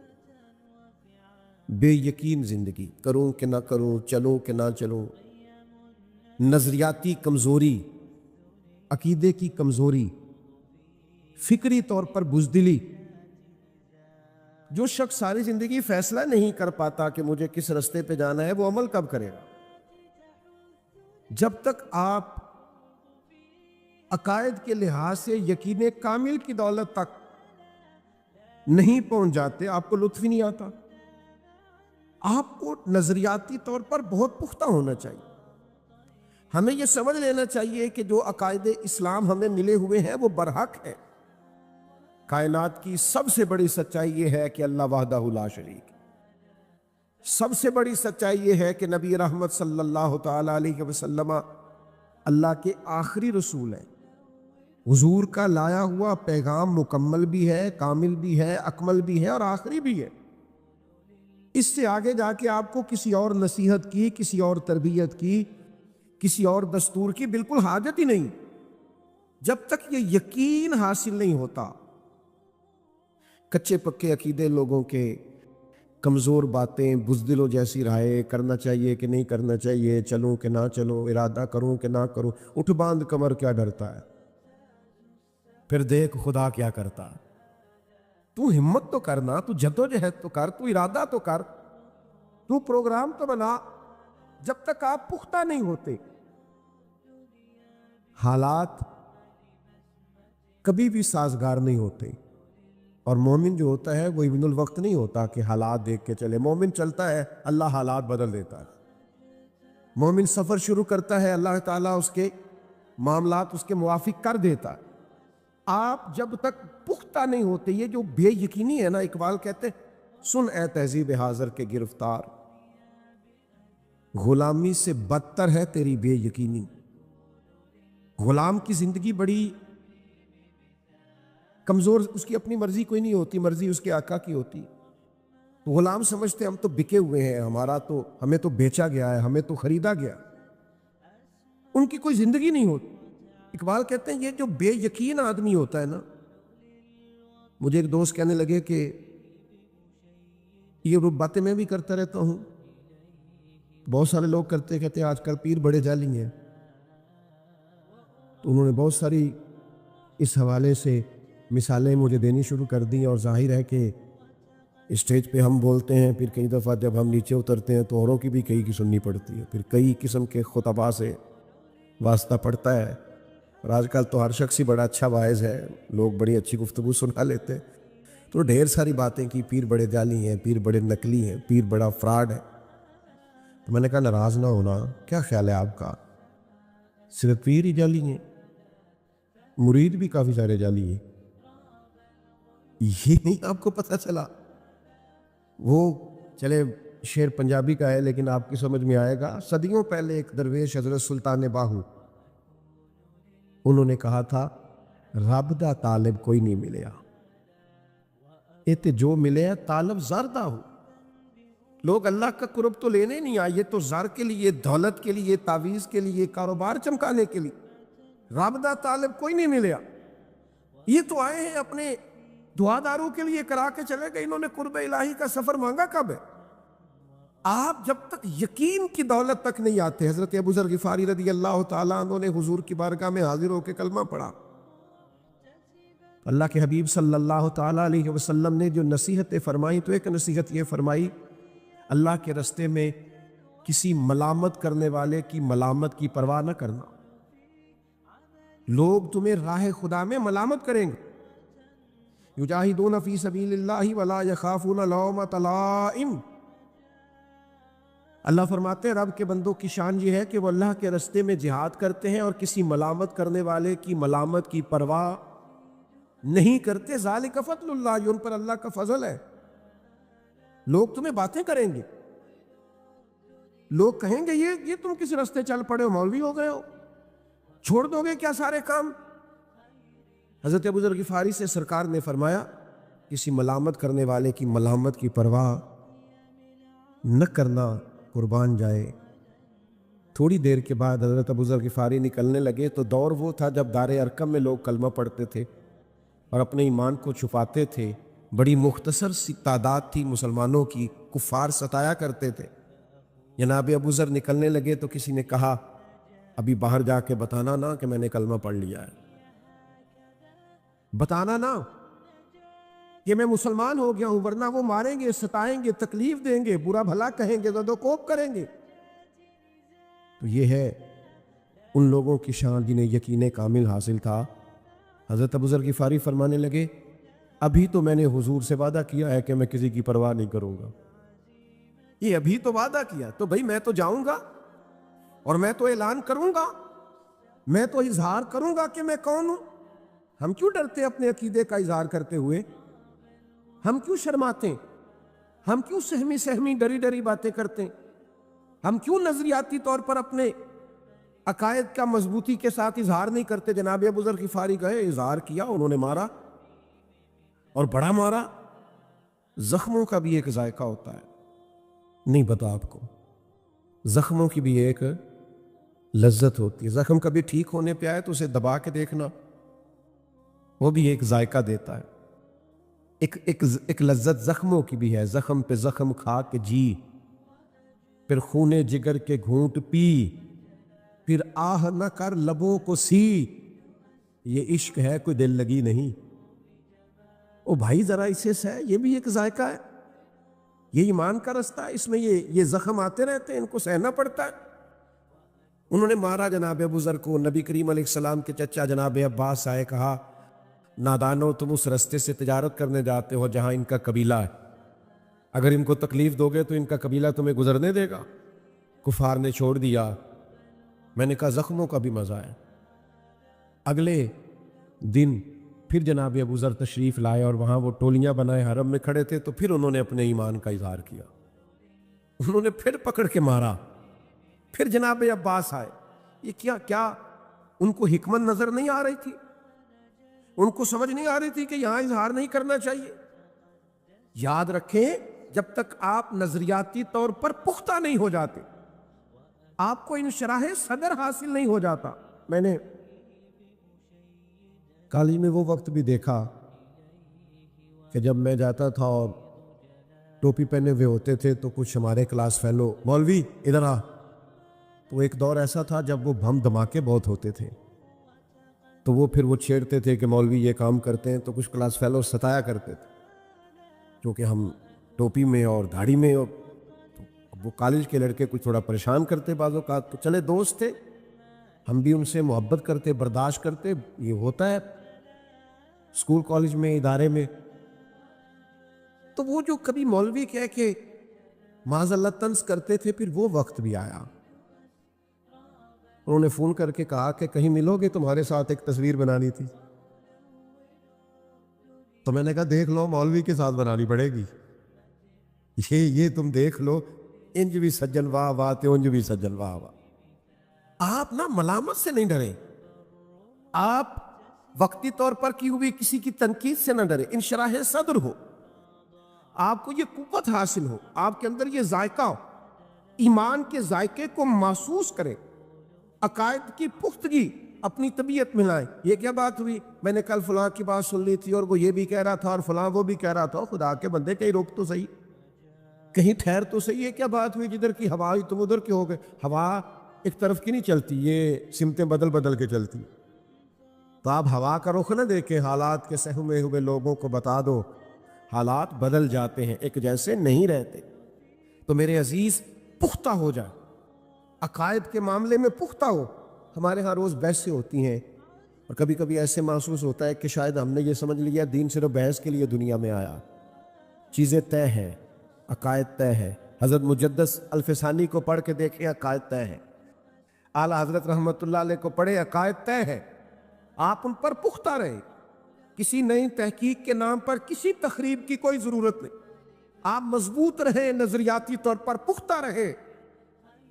Speaker 1: بے یقین زندگی، کروں کہ نہ کروں، چلوں کہ نہ چلوں، نظریاتی کمزوری، عقیدے کی کمزوری، فکری طور پر بزدلی۔ جو شخص ساری زندگی فیصلہ نہیں کر پاتا کہ مجھے کس رستے پہ جانا ہے، وہ عمل کب کرے گا؟ جب تک آپ عقائد کے لحاظ سے یقین کامل کی دولت تک نہیں پہنچ جاتے، آپ کو لطف ہی نہیں آتا۔ آپ کو نظریاتی طور پر بہت پختہ ہونا چاہیے۔ ہمیں یہ سمجھ لینا چاہیے کہ جو عقائد اسلام ہمیں ملے ہوئے ہیں وہ برحق ہے۔ کائنات کی سب سے بڑی سچائی یہ ہے کہ اللہ وحدہ لا شریک، سب سے بڑی سچائی یہ ہے کہ نبی رحمت صلی اللہ تعالی علیہ وسلم اللہ کے آخری رسول ہیں۔ حضور کا لایا ہوا پیغام مکمل بھی ہے، کامل بھی ہے، اکمل بھی ہے اور آخری بھی ہے۔ اس سے آگے جا کے آپ کو کسی اور نصیحت کی، کسی اور تربیت کی، کسی اور دستور کی بالکل حاجت ہی نہیں، جب تک یہ یقین حاصل نہیں ہوتا۔ کچے پکے عقیدے لوگوں کے، کمزور باتیں، بزدلوں جیسی رائے، کرنا چاہیے کہ نہیں کرنا چاہیے، چلوں کہ نہ چلوں، ارادہ کروں کہ نہ کروں، اٹھ باندھ کمر کیا ڈرتا ہے، پھر دیکھ خدا کیا کرتا ہے۔ تو ہمت تو کرنا، تو جدوجہد تو کر، تو ارادہ تو کر، تو پروگرام تو بنا۔ جب تک آپ پختہ نہیں ہوتے، حالات کبھی بھی سازگار نہیں ہوتے، اور مومن جو ہوتا ہے وہ ابن الوقت نہیں ہوتا کہ حالات دیکھ کے چلے. مومن چلتا ہے، اللہ حالات بدل دیتا ہے. مومن سفر شروع کرتا ہے، اللہ تعالیٰ اس کے معاملات اس کے موافق کر دیتا ہے. آپ جب تک پختہ نہیں ہوتے، یہ جو بے یقینی ہے نا، اقبال کہتے ہیں سن اے تہذیب حاضر کے گرفتار، غلامی سے بدتر ہے تیری بے یقینی. غلام کی زندگی بڑی کمزور، اس کی اپنی مرضی کوئی نہیں ہوتی، مرضی اس کے آقا کی ہوتی. تو غلام سمجھتے ہم تو بکے ہوئے ہیں، ہمیں تو بیچا گیا ہے، ہمیں تو خریدا گیا. ان کی کوئی زندگی نہیں ہوتی. اقبال کہتے ہیں یہ جو بے یقین آدمی ہوتا ہے نا، مجھے ایک دوست کہنے لگے کہ یہ باتیں میں بھی کرتا رہتا ہوں، بہت سارے لوگ کہتے ہیں آج کل پیر بڑے جعلی ہیں. تو انہوں نے بہت ساری اس حوالے سے مثالیں مجھے دینی شروع کر دی. اور ظاہر ہے کہ اسٹیج پہ ہم بولتے ہیں، پھر کئی دفعہ جب ہم نیچے اترتے ہیں تو اوروں کی بھی کئی کی سننی پڑتی ہے، پھر کئی قسم کے خطباء سے واسطہ پڑتا ہے. اور آج کل تو ہر شخص ہی بڑا اچھا واعظ ہے، لوگ بڑی اچھی گفتگو سنا لیتے ہیں. تو ڈھیر ساری باتیں کی، پیر بڑے جعلی ہیں، پیر بڑے نقلی ہیں، پیر بڑا فراڈ ہے. تو میں نے کہا ناراض نہ ہونا، کیا خیال ہے آپ کا؟ صرف پیر ہی جعلی ہیں؟ مرید بھی کافی سارے جعلی ہیں. یہ نہیں آپ کو پتہ چلا؟ وہ چلے شعر پنجابی کا ہے لیکن آپ کی سمجھ میں آئے گا. صدیوں پہلے ایک درویش حضرت سلطان باہو، انہوں نے کہا تھا رب دا طالب کوئی نہیں ملیا، تے جو ملے طالب زر دا ہو. لوگ اللہ کا قرب تو لینے نہیں آئے، یہ تو زر کے لیے، دولت کے لیے، تعویذ کے لیے، کاروبار چمکانے کے لیے. رب دا طالب کوئی نہیں ملیا. یہ تو آئے ہیں اپنے دعاداروں کے لیے کرا کے چلے گئے. انہوں نے قرب الہی کا سفر مانگا کب ہے؟ آپ جب تک یقین کی دولت تک نہیں آتے. حضرت ابو ذر غفاری رضی اللہ تعالیٰ عنہ نے حضور کی بارگاہ میں حاضر ہو کے کلمہ پڑھا. اللہ کے حبیب صلی اللہ تعالیٰ علیہ وسلم نے جو نصیحتیں فرمائی، تو ایک نصیحت یہ فرمائی، اللہ کے رستے میں کسی ملامت کرنے والے کی ملامت کی پرواہ نہ کرنا. لوگ تمہیں راہ خدا میں ملامت کریں گے. یجاہدون فی سبیل اللہ ولا یخافون لومۃ لائم. اللہ فرماتے ہیں رب کے بندوں کی شان یہ ہے کہ وہ اللہ کے رستے میں جہاد کرتے ہیں اور کسی ملامت کرنے والے کی ملامت کی پرواہ نہیں کرتے. ذالک فضل اللہ، یہ ان پر اللہ کا فضل ہے. لوگ تمہیں باتیں کریں گے، لوگ کہیں گے یہ تم کس رستے چل پڑے ہو، مولوی ہو گئے ہو، چھوڑ دو گے کیا سارے کام؟ حضرت ابو ذر غفاری سے سرکار نے فرمایا کسی ملامت کرنے والے کی ملامت کی پرواہ نہ کرنا، قربان جائے. تھوڑی دیر کے بعد حضرت ابو ذر غفاری نکلنے لگے تو دور وہ تھا جب دار ارقم میں لوگ کلمہ پڑھتے تھے اور اپنے ایمان کو چھپاتے تھے. بڑی مختصر سی تعداد تھی مسلمانوں کی، کفار ستایا کرتے تھے. جناب ابو ذر نکلنے لگے تو کسی نے کہا ابھی باہر جا کے بتانا نا کہ میں نے کلمہ پڑھ لیا ہے، بتانا نا کہ میں مسلمان ہو گیا ہوں، ورنہ وہ ماریں گے، ستائیں گے، تکلیف دیں گے، برا بھلا کہیں گے، زد و کوب کریں گے. تو یہ ہے ان لوگوں کی شان جنہیں یقین کامل حاصل تھا. حضرت ابو ذر غفاری فرمانے لگے ابھی تو میں نے حضور سے وعدہ کیا ہے کہ میں کسی کی پرواہ نہیں کروں گا. یہ ابھی تو وعدہ کیا، تو بھائی میں تو جاؤں گا اور میں تو اعلان کروں گا، میں تو اظہار کروں گا کہ میں کون ہوں. ہم کیوں ڈرتے اپنے عقیدے کا اظہار کرتے ہوئے؟ ہم کیوں شرماتے؟ ہم کیوں سہمی ڈری ڈری باتیں کرتے؟ ہم کیوں نظریاتی طور پر اپنے عقائد کا مضبوطی کے ساتھ اظہار نہیں کرتے؟ جناب ابو ذر غفاری گئے، اظہار کیا، انہوں نے مارا اور بڑا مارا. زخموں کا بھی ایک ذائقہ ہوتا ہے، نہیں پتا آپ کو؟ زخموں کی بھی ایک لذت ہوتی ہے. زخم کبھی ٹھیک ہونے پہ آئے تو اسے دبا کے دیکھنا، وہ بھی ایک ذائقہ دیتا ہے. ایک لذت زخموں کی بھی ہے. زخم پہ زخم کھا کے جی، پھر خونے جگر کے گھونٹ پی، پھر آہ نہ کر لبوں کو سی. یہ عشق ہے کوئی دل لگی نہیں. او بھائی ذرا اسے سہ، یہ بھی ایک ذائقہ ہے، یہ ایمان کا رستہ ہے، اس میں یہ زخم آتے رہتے ہیں، ان کو سہنا پڑتا ہے. انہوں نے مارا جناب ابو ذر کو. نبی کریم علیہ السلام کے چچا جناب عباس آئے، کہا نادانو تم اس رستے سے تجارت کرنے جاتے ہو جہاں ان کا قبیلہ ہے، اگر ان کو تکلیف دو گے تو ان کا قبیلہ تمہیں گزرنے دے گا؟ کفار نے چھوڑ دیا۔ میں نے کہا زخموں کا بھی مزہ ہے۔ اگلے دن پھر جناب ابو ذر تشریف لائے اور وہاں وہ ٹولیاں بنائے حرم میں کھڑے تھے، تو پھر انہوں نے اپنے ایمان کا اظہار کیا، انہوں نے پھر پکڑ کے مارا۔ پھر جناب عباس آئے، یہ کیا ان کو حکمت نظر نہیں آ رہی تھی؟ ان کو سمجھ نہیں آ رہی تھی کہ یہاں اظہار نہیں کرنا چاہیے؟ یاد رکھیں، جب تک آپ نظریاتی طور پر پختہ نہیں ہو جاتے، آپ کو انشراح صدر حاصل نہیں ہو جاتا۔ میں نے کالج میں وہ وقت بھی دیکھا کہ جب میں جاتا تھا اور ٹوپی پہنے ہوئے ہوتے تھے تو کچھ ہمارے کلاس فیلو مولوی ادھر آ، تو ایک دور ایسا تھا جب وہ بم دھماکے بہت ہوتے تھے، تو وہ پھر وہ چھیڑتے تھے کہ مولوی یہ کام کرتے ہیں، تو کچھ کلاس فیلو ستایا کرتے تھے کیونکہ ہم ٹوپی میں اور داڑھی میں، اور وہ کالج کے لڑکے کچھ تھوڑا پریشان کرتے بعض اوقات، تو چلے دوست تھے، ہم بھی ان سے محبت کرتے، برداشت کرتے، یہ ہوتا ہے اسکول کالج میں ادارے میں۔ تو وہ جو کبھی مولوی کہہ کے معاذ اللہ طنز کرتے تھے، پھر وہ وقت بھی آیا، انہوں نے فون کر کے کہا کہ کہیں ملو گے، تمہارے ساتھ ایک تصویر بنانی تھی۔ تو میں نے کہا دیکھ لو، مولوی کے ساتھ بنانی پڑے گی، یہ تم دیکھ لو، انج بھی سجن واہ واہ تے انج بھی سجن واہ واہ۔ آپ نہ ملامت سے نہیں ڈریں، آپ وقتی طور پر کی ہوئی کسی کی تنقید سے نہ ڈریں، انشراح صدر ہو، آپ کو یہ قوت حاصل ہو، آپ کے اندر یہ ذائقہ ہو، ایمان کے ذائقے کو محسوس کریں، عقائد کی پختگی اپنی طبیعت میں لائیں۔ یہ کیا بات ہوئی؟ میں نے کل فلاں کی بات سن لی تھی اور وہ یہ بھی کہہ رہا تھا اور فلاں وہ بھی کہہ رہا تھا، خدا کے بندے کہیں روک تو صحیح، کہیں ٹھہر تو صحیح، یہ کیا بات ہوئی جدھر کی ہوا ہوئی تم ادھر کے ہو گئے؟ ہوا ایک طرف کی نہیں چلتی، یہ سمتیں بدل بدل کے چلتی۔ تو آپ ہوا کا رخ نہ دیکھیں، حالات کے سہمے ہوئے لوگوں کو بتا دو حالات بدل جاتے ہیں، ایک جیسے نہیں رہتے۔ تو میرے عزیز، پختہ ہو جائے، عقائد کے معاملے میں پختہ ہو۔ ہمارے ہاں روز بحثیں ہوتی ہیں اور کبھی کبھی ایسے محسوس ہوتا ہے کہ شاید ہم نے یہ سمجھ لیا دین صرف بحث کے لیے دنیا میں آیا۔ چیزیں طے ہیں، عقائد طے ہے۔ حضرت مجدس الفسانی کو پڑھ کے دیکھیں، عقائد طے ہے۔ اعلیٰ حضرت رحمت اللہ علیہ کو پڑھے، عقائد طے ہے۔ آپ ان پر پختہ رہیں، کسی نئی تحقیق کے نام پر کسی تخریب کی کوئی ضرورت نہیں۔ آپ مضبوط رہیں، نظریاتی طور پر پختہ رہیں۔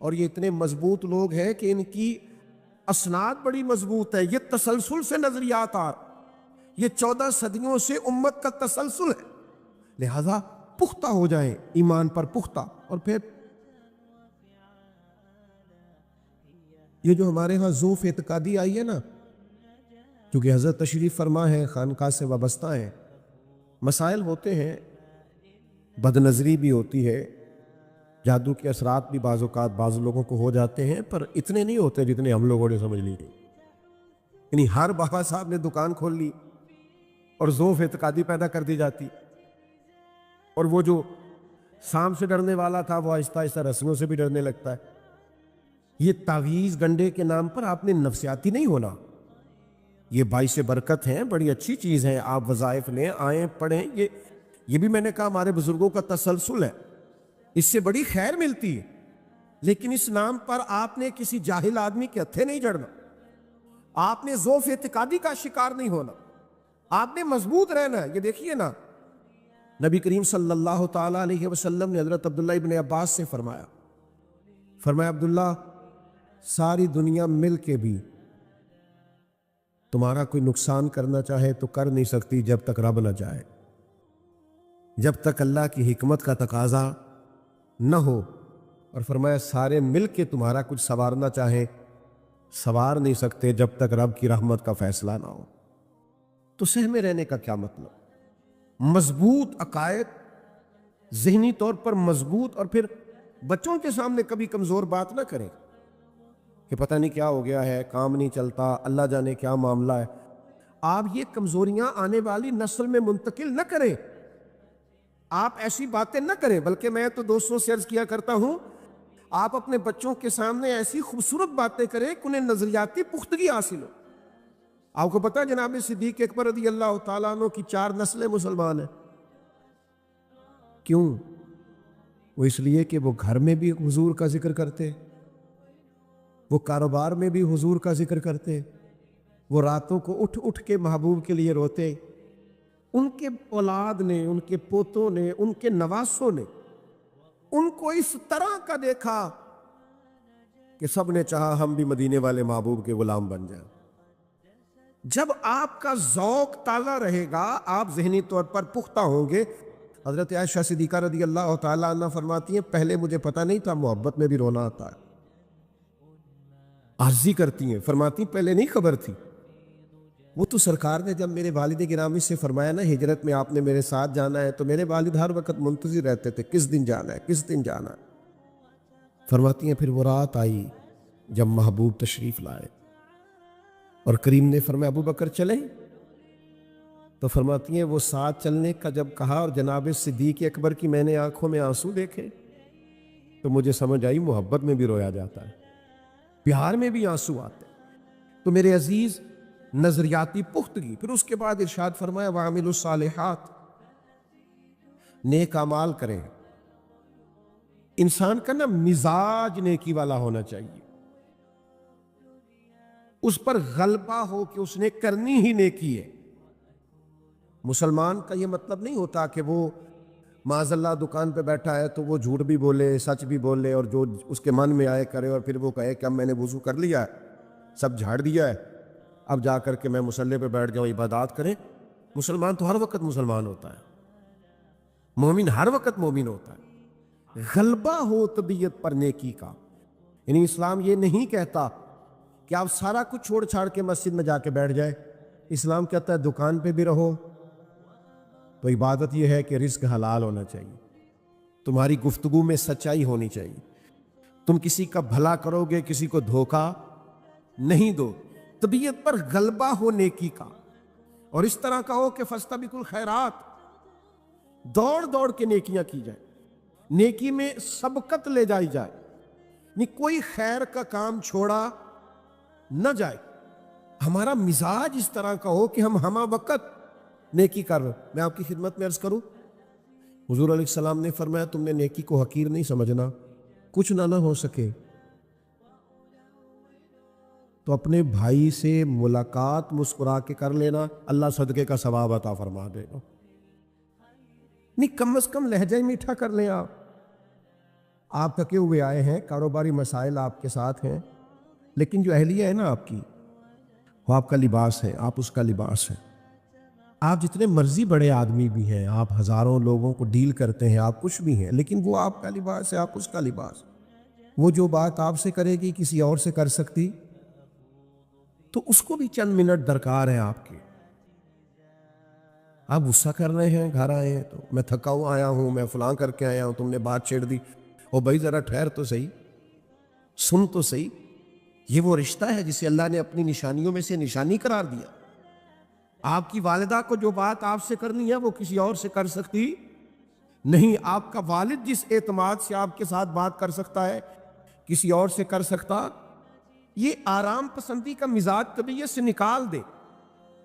Speaker 1: اور یہ اتنے مضبوط لوگ ہیں کہ ان کی اسناد بڑی مضبوط ہے، یہ تسلسل سے نظریات آ رہے، یہ 14 صدیوں سے امت کا تسلسل ہے، لہذا پختہ ہو جائیں، ایمان پر پختہ۔ اور پھر یہ جو ہمارے ہاں ذوف اعتقادی آئی ہے نا، کیونکہ حضرت تشریف فرما ہے، خانقاہ سے وابستہ ہیں، مسائل ہوتے ہیں، بد نظری بھی ہوتی ہے، جادو کے اثرات بھی بعض اوقات بعض لوگوں کو ہو جاتے ہیں، پر اتنے نہیں ہوتے جتنے ہم لوگوں نے سمجھ لی تھی۔ یعنی ہر بابا صاحب نے دکان کھول لی اور ذوف اعتقادی پیدا کر دی جاتی، اور وہ جو سانپ سے ڈرنے والا تھا وہ آہستہ آہستہ رسیوں سے بھی ڈرنے لگتا ہے۔ یہ تعویذ گنڈے کے نام پر آپ نے نفسیاتی نہیں ہونا، یہ باعث برکت ہیں، بڑی اچھی چیز ہے، آپ وظائف لیں، آئیں پڑھیں، یہ بھی میں نے کہا ہمارے بزرگوں کا تسلسل ہے، اس سے بڑی خیر ملتی ہے، لیکن اس نام پر آپ نے کسی جاہل آدمی کے ہتھے نہیں جڑنا، آپ نے ذوف اعتقادی کا شکار نہیں ہونا، آپ نے مضبوط رہنا ہے۔ یہ دیکھیے نا، نبی کریم صلی اللہ تعالیٰ علیہ وسلم نے حضرت عبداللہ ابن عباس سے فرمایا عبداللہ، ساری دنیا مل کے بھی تمہارا کوئی نقصان کرنا چاہے تو کر نہیں سکتی جب تک رب نہ چاہے، جب تک اللہ کی حکمت کا تقاضا نہ ہو، اور فرمایا سارے مل کے تمہارا کچھ سنوارنا چاہیں سنوار نہیں سکتے جب تک رب کی رحمت کا فیصلہ نہ ہو۔ تو سہمے رہنے کا کیا مطلب؟ مضبوط عقائد، ذہنی طور پر مضبوط، اور پھر بچوں کے سامنے کبھی کمزور بات نہ کریں کہ پتہ نہیں کیا ہو گیا ہے، کام نہیں چلتا، اللہ جانے کیا معاملہ ہے۔ آپ یہ کمزوریاں آنے والی نسل میں منتقل نہ کریں، آپ ایسی باتیں نہ کریں، بلکہ میں تو دوستوں سے عرض کیا کرتا ہوں، آپ اپنے بچوں کے سامنے ایسی خوبصورت باتیں کریں کہ انہیں نظریاتی پختگی حاصل ہو۔ آپ کو پتا ہے جناب صدیق اکبر رضی اللہ تعالیٰ عنہ کی 4 نسلیں مسلمان ہیں. کیوں؟ وہ اس لیے کہ وہ گھر میں بھی حضور کا ذکر کرتے، وہ کاروبار میں بھی حضور کا ذکر کرتے، وہ راتوں کو اٹھ اٹھ کے محبوب کے لیے روتے. ان کے اولاد نے، ان کے پوتوں نے، ان کے نواسوں نے ان کو اس طرح کا دیکھا کہ سب نے چاہا ہم بھی مدینے والے محبوب کے غلام بن جائیں. جب آپ کا ذوق تازہ رہے گا، آپ ذہنی طور پر پختہ ہوں گے. حضرت عائشہ صدیقہ رضی اللہ تعالیٰ عنہ فرماتی ہیں پہلے مجھے پتہ نہیں تھا محبت میں بھی رونا آتا ہے. عرضی کرتی ہیں، فرماتی ہیں پہلے نہیں خبر تھی. وہ تو سرکار نے جب میرے والد گرامی سے فرمایا نا ہجرت میں آپ نے میرے ساتھ جانا ہے، تو میرے والد ہر وقت منتظر رہتے تھے کس دن جانا ہے، کس دن جانا ہے. فرماتی ہیں پھر وہ رات آئی جب محبوب تشریف لائے اور کریم نے فرمایا ابو بکر چلیں. تو فرماتی ہیں وہ ساتھ چلنے کا جب کہا اور جناب صدیق اکبر کی میں نے آنکھوں میں آنسو دیکھے تو مجھے سمجھ آئی محبت میں بھی رویا جاتا ہے، پیار میں بھی آنسو آتے. تو میرے عزیز نظریاتی پختگی. پھر اس کے بعد ارشاد فرمایا وَعَمِلُوا الصَّالِحَاتِ، نیک اعمال کریں. انسان کا نا مزاج نیکی والا ہونا چاہیے، اس پر غلبہ ہو کہ اس نے کرنی ہی نیکی ہے. مسلمان کا یہ مطلب نہیں ہوتا کہ وہ معاذ اللہ دکان پہ بیٹھا ہے تو وہ جھوٹ بھی بولے، سچ بھی بولے، اور جو اس کے من میں آئے کرے، اور پھر وہ کہے کہ اب میں نے وضو کر لیا ہے، سب جھاڑ دیا ہے، اب جا کر کے میں مصلی پہ بیٹھ جاؤں عبادات کریں. مسلمان تو ہر وقت مسلمان ہوتا ہے، مومن ہر وقت مومن ہوتا ہے. غلبہ ہو طبیعت پر نیکی کا. یعنی اسلام یہ نہیں کہتا کہ آپ سارا کچھ چھوڑ چھاڑ کے مسجد میں جا کے بیٹھ جائے. اسلام کہتا ہے دکان پہ بھی رہو تو عبادت یہ ہے کہ رزق حلال ہونا چاہیے، تمہاری گفتگو میں سچائی ہونی چاہیے، تم کسی کا بھلا کرو گے، کسی کو دھوکہ نہیں دو. طبیعت پر غلبہ ہو نیکی کا، اور اس طرح کا ہو کہ فاستبقوا الخیرات، دوڑ دوڑ کے نیکیاں کی جائیں، نیکی میں سبقت لے جائی جائے، نہیں کوئی خیر کا کام چھوڑا نہ جائے. ہمارا مزاج اس طرح کا ہو کہ ہم ہمہ وقت نیکی کر رہے. میں آپ کی خدمت میں عرض کروں، حضور علیہ السلام نے فرمایا تم نے نیکی کو حقیر نہیں سمجھنا، کچھ نہ ہو سکے تو اپنے بھائی سے ملاقات مسکرا کے کر لینا، اللہ صدقے کا ثواب عطا فرما دے گا. نہیں کم از کم لہجہ ہی میٹھا کر لیں. آپ تھکے ہوئے آئے ہیں، کاروباری مسائل آپ کے ساتھ ہیں، لیکن جو اہلیہ ہے نا آپ کی، وہ آپ کا لباس ہے، آپ اس کا لباس ہے. آپ جتنے مرضی بڑے آدمی بھی ہیں، آپ ہزاروں لوگوں کو ڈیل کرتے ہیں، آپ کچھ بھی ہیں، لیکن وہ آپ کا لباس ہے، آپ اس کا لباس. وہ جو بات آپ سے کرے گی کسی اور سے کر سکتی، تو اس کو بھی چند منٹ درکار ہے آپ کے. آپ غصہ کر رہے ہیں، گھر آئے ہیں تو میں تھکا ہوا آیا ہوں، میں فلاں کر کے آیا ہوں، تم نے بات چھیڑ دی. او بھائی ذرا ٹھہر تو صحیح، سن تو صحیح. یہ وہ رشتہ ہے جسے اللہ نے اپنی نشانیوں میں سے نشانی قرار دیا. آپ کی والدہ کو جو بات آپ سے کرنی ہے وہ کسی اور سے کر سکتی نہیں. آپ کا والد جس اعتماد سے آپ کے ساتھ بات کر سکتا ہے کسی اور سے کر سکتا. یہ آرام پسندی کا مزاج طبیعت سے نکال دے.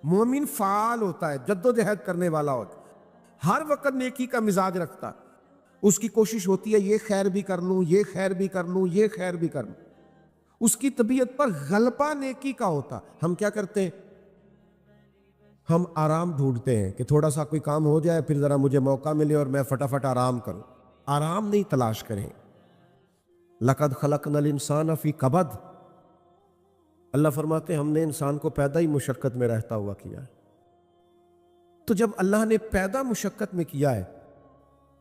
Speaker 1: مومن فعال ہوتا ہے، جد و جہد کرنے والا ہوتا ہے، ہر وقت نیکی کا مزاج رکھتا ہے. اس کی کوشش ہوتی ہے یہ خیر بھی کر لوں، یہ خیر بھی کر لوں، یہ خیر بھی کر لوں. اس کی طبیعت پر غلبہ نیکی کا ہوتا. ہم کیا کرتے ہیں؟ ہم آرام ڈھونڈتے ہیں کہ تھوڑا سا کوئی کام ہو جائے، پھر ذرا مجھے موقع ملے اور میں فٹافٹ آرام کروں. آرام نہیں تلاش کریں. لَقَدْ خَلَقْنَا الْإِنسَانَ فِي كَبَدٍ. اللہ فرماتے ہیں ہم نے انسان کو پیدا ہی مشقت میں رہتا ہوا کیا ہے. تو جب اللہ نے پیدا مشقت میں کیا ہے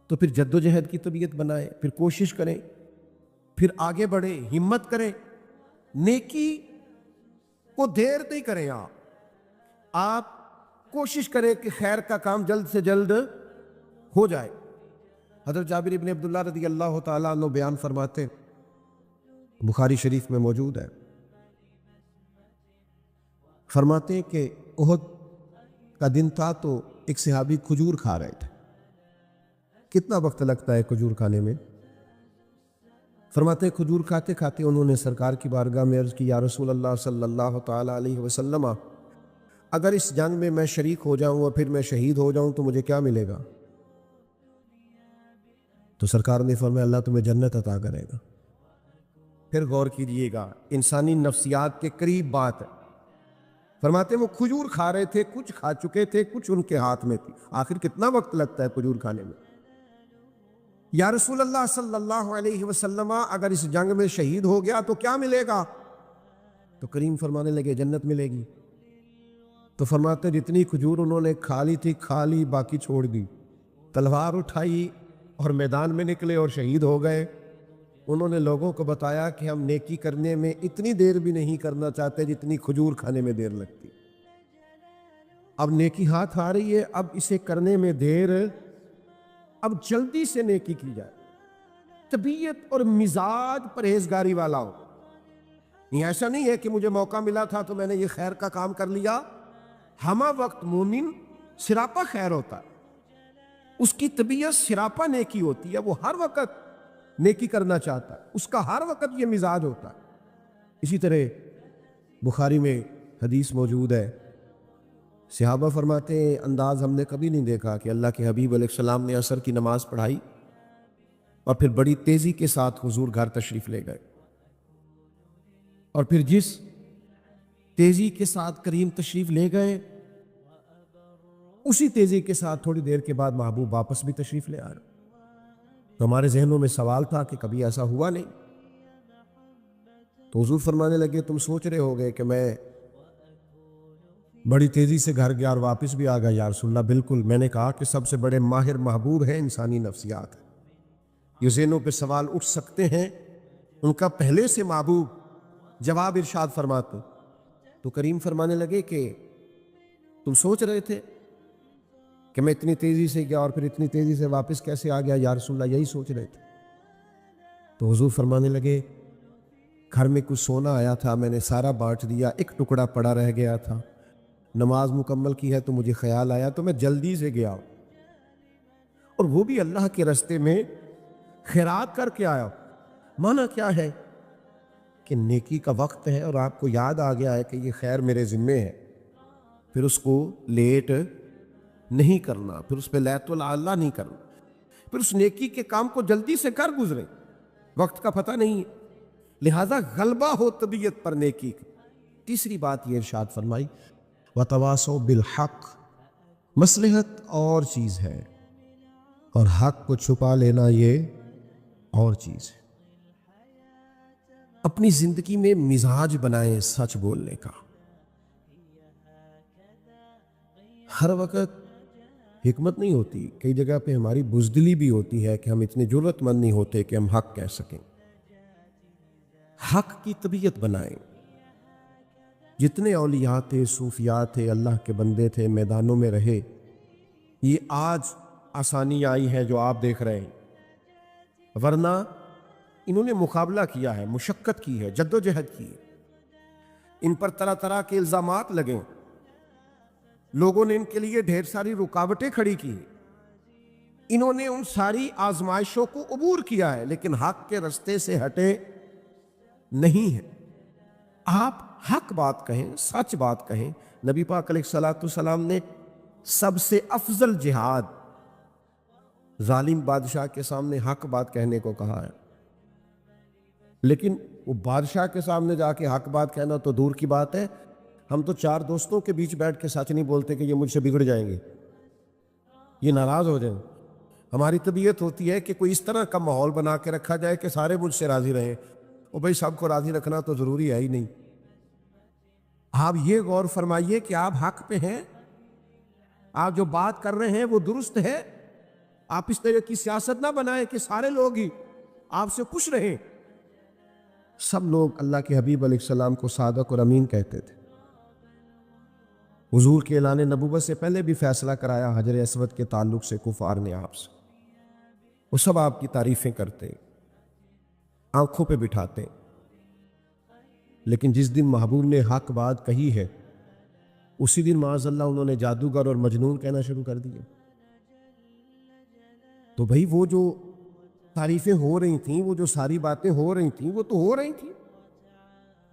Speaker 1: تو پھر جد و جہد کی طبیعت بنائے، پھر کوشش کریں، پھر آگے بڑھیں، ہمت کریں. نیکی کو دیر نہیں کریں. آپ کوشش کریں کہ خیر کا کام جلد سے جلد ہو جائے. حضرت جابر ابن عبداللہ رضی اللہ تعالیٰ عنہ بیان فرماتے، بخاری شریف میں موجود ہے، فرماتے ہیں کہ احد کا دن تھا تو ایک صحابی کھجور کھا رہے تھے. کتنا وقت لگتا ہے کھجور کھانے میں؟ فرماتے ہیں کھجور کھاتے کھاتے انہوں نے سرکار کی بارگاہ میں عرض کی یا رسول اللہ صلی اللہ تعالیٰ علیہ وسلم اگر اس جنگ میں میں شریک ہو جاؤں اور پھر میں شہید ہو جاؤں تو مجھے کیا ملے گا؟ تو سرکار نے فرمایا اللہ تمہیں جنت عطا کرے گا۔ پھر غور کیجئے گا، انسانی نفسیات کے قریب بات ہے۔ فرماتے ہیں وہ کھجور کھا رہے تھے، کچھ کھا چکے تھے، کچھ ان کے ہاتھ میں تھی۔ آخر کتنا وقت لگتا ہے کھجور کھانے میں؟ یا رسول اللہ صلی اللہ علیہ وسلم اگر اس جنگ میں شہید ہو گیا تو کیا ملے گا؟ تو کریم فرمانے لگے جنت ملے گی۔ تو فرماتے جتنی کھجور انہوں نے کھا لی تھی کھا لی، باقی چھوڑ دی، تلوار اٹھائی اور میدان میں نکلے اور شہید ہو گئے۔ انہوں نے لوگوں کو بتایا کہ ہم نیکی کرنے میں اتنی دیر بھی نہیں کرنا چاہتے جتنی کھجور کھانے میں دیر لگتی۔ اب نیکی ہاتھ آ رہی ہے، اب اسے کرنے میں دیر، اب جلدی سے نیکی کی جائے۔ طبیعت اور مزاج پرہیزگاری والا ہو۔ یہ ایسا نہیں ہے کہ مجھے موقع ملا تھا تو میں نے یہ خیر کا کام کر لیا۔ ہمہ وقت مومن سراپا خیر ہوتا ہے، اس کی طبیعت سراپا نیکی ہوتی ہے، وہ ہر وقت نیکی کرنا چاہتا ہے، اس کا ہر وقت یہ مزاج ہوتا ہے۔ اسی طرح بخاری میں حدیث موجود ہے، صحابہ فرماتے ہیں انداز ہم نے کبھی نہیں دیکھا کہ اللہ کے حبیب علیہ السلام نے عصر کی نماز پڑھائی اور پھر بڑی تیزی کے ساتھ حضور گھر تشریف لے گئے، اور پھر جس تیزی کے ساتھ کریم تشریف لے گئے اسی تیزی کے ساتھ تھوڑی دیر کے بعد محبوب واپس بھی تشریف لے آئے۔ تو ہمارے ذہنوں میں سوال تھا کہ کبھی ایسا ہوا نہیں؟ تو حضور فرمانے لگے تم سوچ رہے ہو گئے کہ میں بڑی تیزی سے گھر گیا اور واپس بھی آ گیا یا رسول اللہ؟ بالکل، میں نے کہا کہ سب سے بڑے ماہر محبوب ہیں انسانی نفسیات، یہ ذہنوں پہ سوال اٹھ سکتے ہیں، ان کا پہلے سے محبوب جواب ارشاد فرماتے۔ تو کریم فرمانے لگے کہ تم سوچ رہے تھے کہ میں اتنی تیزی سے گیا اور پھر اتنی تیزی سے واپس کیسے آ گیا یا رسول اللہ؟ یہی سوچ رہے تھے۔ تو حضور فرمانے لگے گھر میں کچھ سونا آیا تھا، میں نے سارا بانٹ دیا، ایک ٹکڑا پڑا رہ گیا تھا، نماز مکمل کی ہے تو مجھے خیال آیا تو میں جلدی سے گیا، اور وہ بھی اللہ کے راستے میں خیرات کر کے آیا۔ معنی کیا ہے کہ نیکی کا وقت ہے اور آپ کو یاد آ گیا ہے کہ یہ خیر میرے ذمے ہے، پھر اس کو لیٹ نہیں کرنا، پھر اس پہ لیت الاعلی نہیں کرنا، پھر اس نیکی کے کام کو جلدی سے کر گزرے، وقت کا پتہ نہیں ہے، لہذا غلبہ ہو طبیعت پر نیکی کا۔ تیسری بات یہ ارشاد فرمائی وَتَوَاصَوْا بِالْحَقِّ، مصلحت اور چیز ہے اور حق کو چھپا لینا یہ اور چیز ہے۔ اپنی زندگی میں مزاج بنائیں سچ بولنے کا۔ ہر وقت حکمت نہیں ہوتی، کئی جگہ پہ ہماری بزدلی بھی ہوتی ہے کہ ہم اتنے جرأت مند نہیں ہوتے کہ ہم حق کہہ سکیں۔ حق کی طبیعت بنائیں۔ جتنے اولیاء تھے، صوفیاء تھے، اللہ کے بندے تھے، میدانوں میں رہے، یہ آج آسانی آئی ہے جو آپ دیکھ رہے ہیں، ورنہ انہوں نے مقابلہ کیا ہے، مشقت کی ہے، جد و جہد کی ہے، ان پر طرح طرح کے الزامات لگے، لوگوں نے ان کے لیے ڈھیر ساری رکاوٹیں کھڑی کی، انہوں نے ان ساری آزمائشوں کو عبور کیا ہے، لیکن حق کے رستے سے ہٹے نہیں ہیں۔ آپ حق بات کہیں، سچ بات کہیں۔ نبی پاک علیہ الصلوۃ والسلام نے سب سے افضل جہاد ظالم بادشاہ کے سامنے حق بات کہنے کو کہا ہے، لیکن وہ بادشاہ کے سامنے جا کے حق بات کہنا تو دور کی بات ہے، ہم تو چار دوستوں کے بیچ بیٹھ کے سچ نہیں بولتے کہ یہ مجھ سے بگڑ جائیں گے، یہ ناراض ہو جائیں۔ ہماری طبیعت ہوتی ہے کہ کوئی اس طرح کا ماحول بنا کے رکھا جائے کہ سارے مجھ سے راضی رہیں، اور بھائی سب کو راضی رکھنا تو ضروری ہے ہی نہیں۔ آپ یہ غور فرمائیے کہ آپ حق پہ ہیں، آپ جو بات کر رہے ہیں وہ درست ہے، آپ اس طرح کی سیاست نہ بنائیں کہ سارے لوگ ہی آپ سے خوش رہیں۔ سب لوگ اللہ کے حبیب علیہ السلام کو صادق اور امین کہتے تھے۔ حضور کے اعلان نبوت سے پہلے بھی فیصلہ کرایا حجر اسود کے تعلق سے کفار نے آپ سے، وہ سب آپ کی تعریفیں کرتے، آنکھوں پہ بٹھاتے، لیکن جس دن محبوب نے حق بات کہی ہے اسی دن معاذ اللہ انہوں نے جادوگر اور مجنون کہنا شروع کر دیا۔ تو بھائی وہ جو تعریفیں ہو رہی تھیں، وہ جو ساری باتیں ہو رہی تھیں، وہ تو ہو رہی تھیں،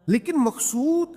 Speaker 1: لیکن مقصود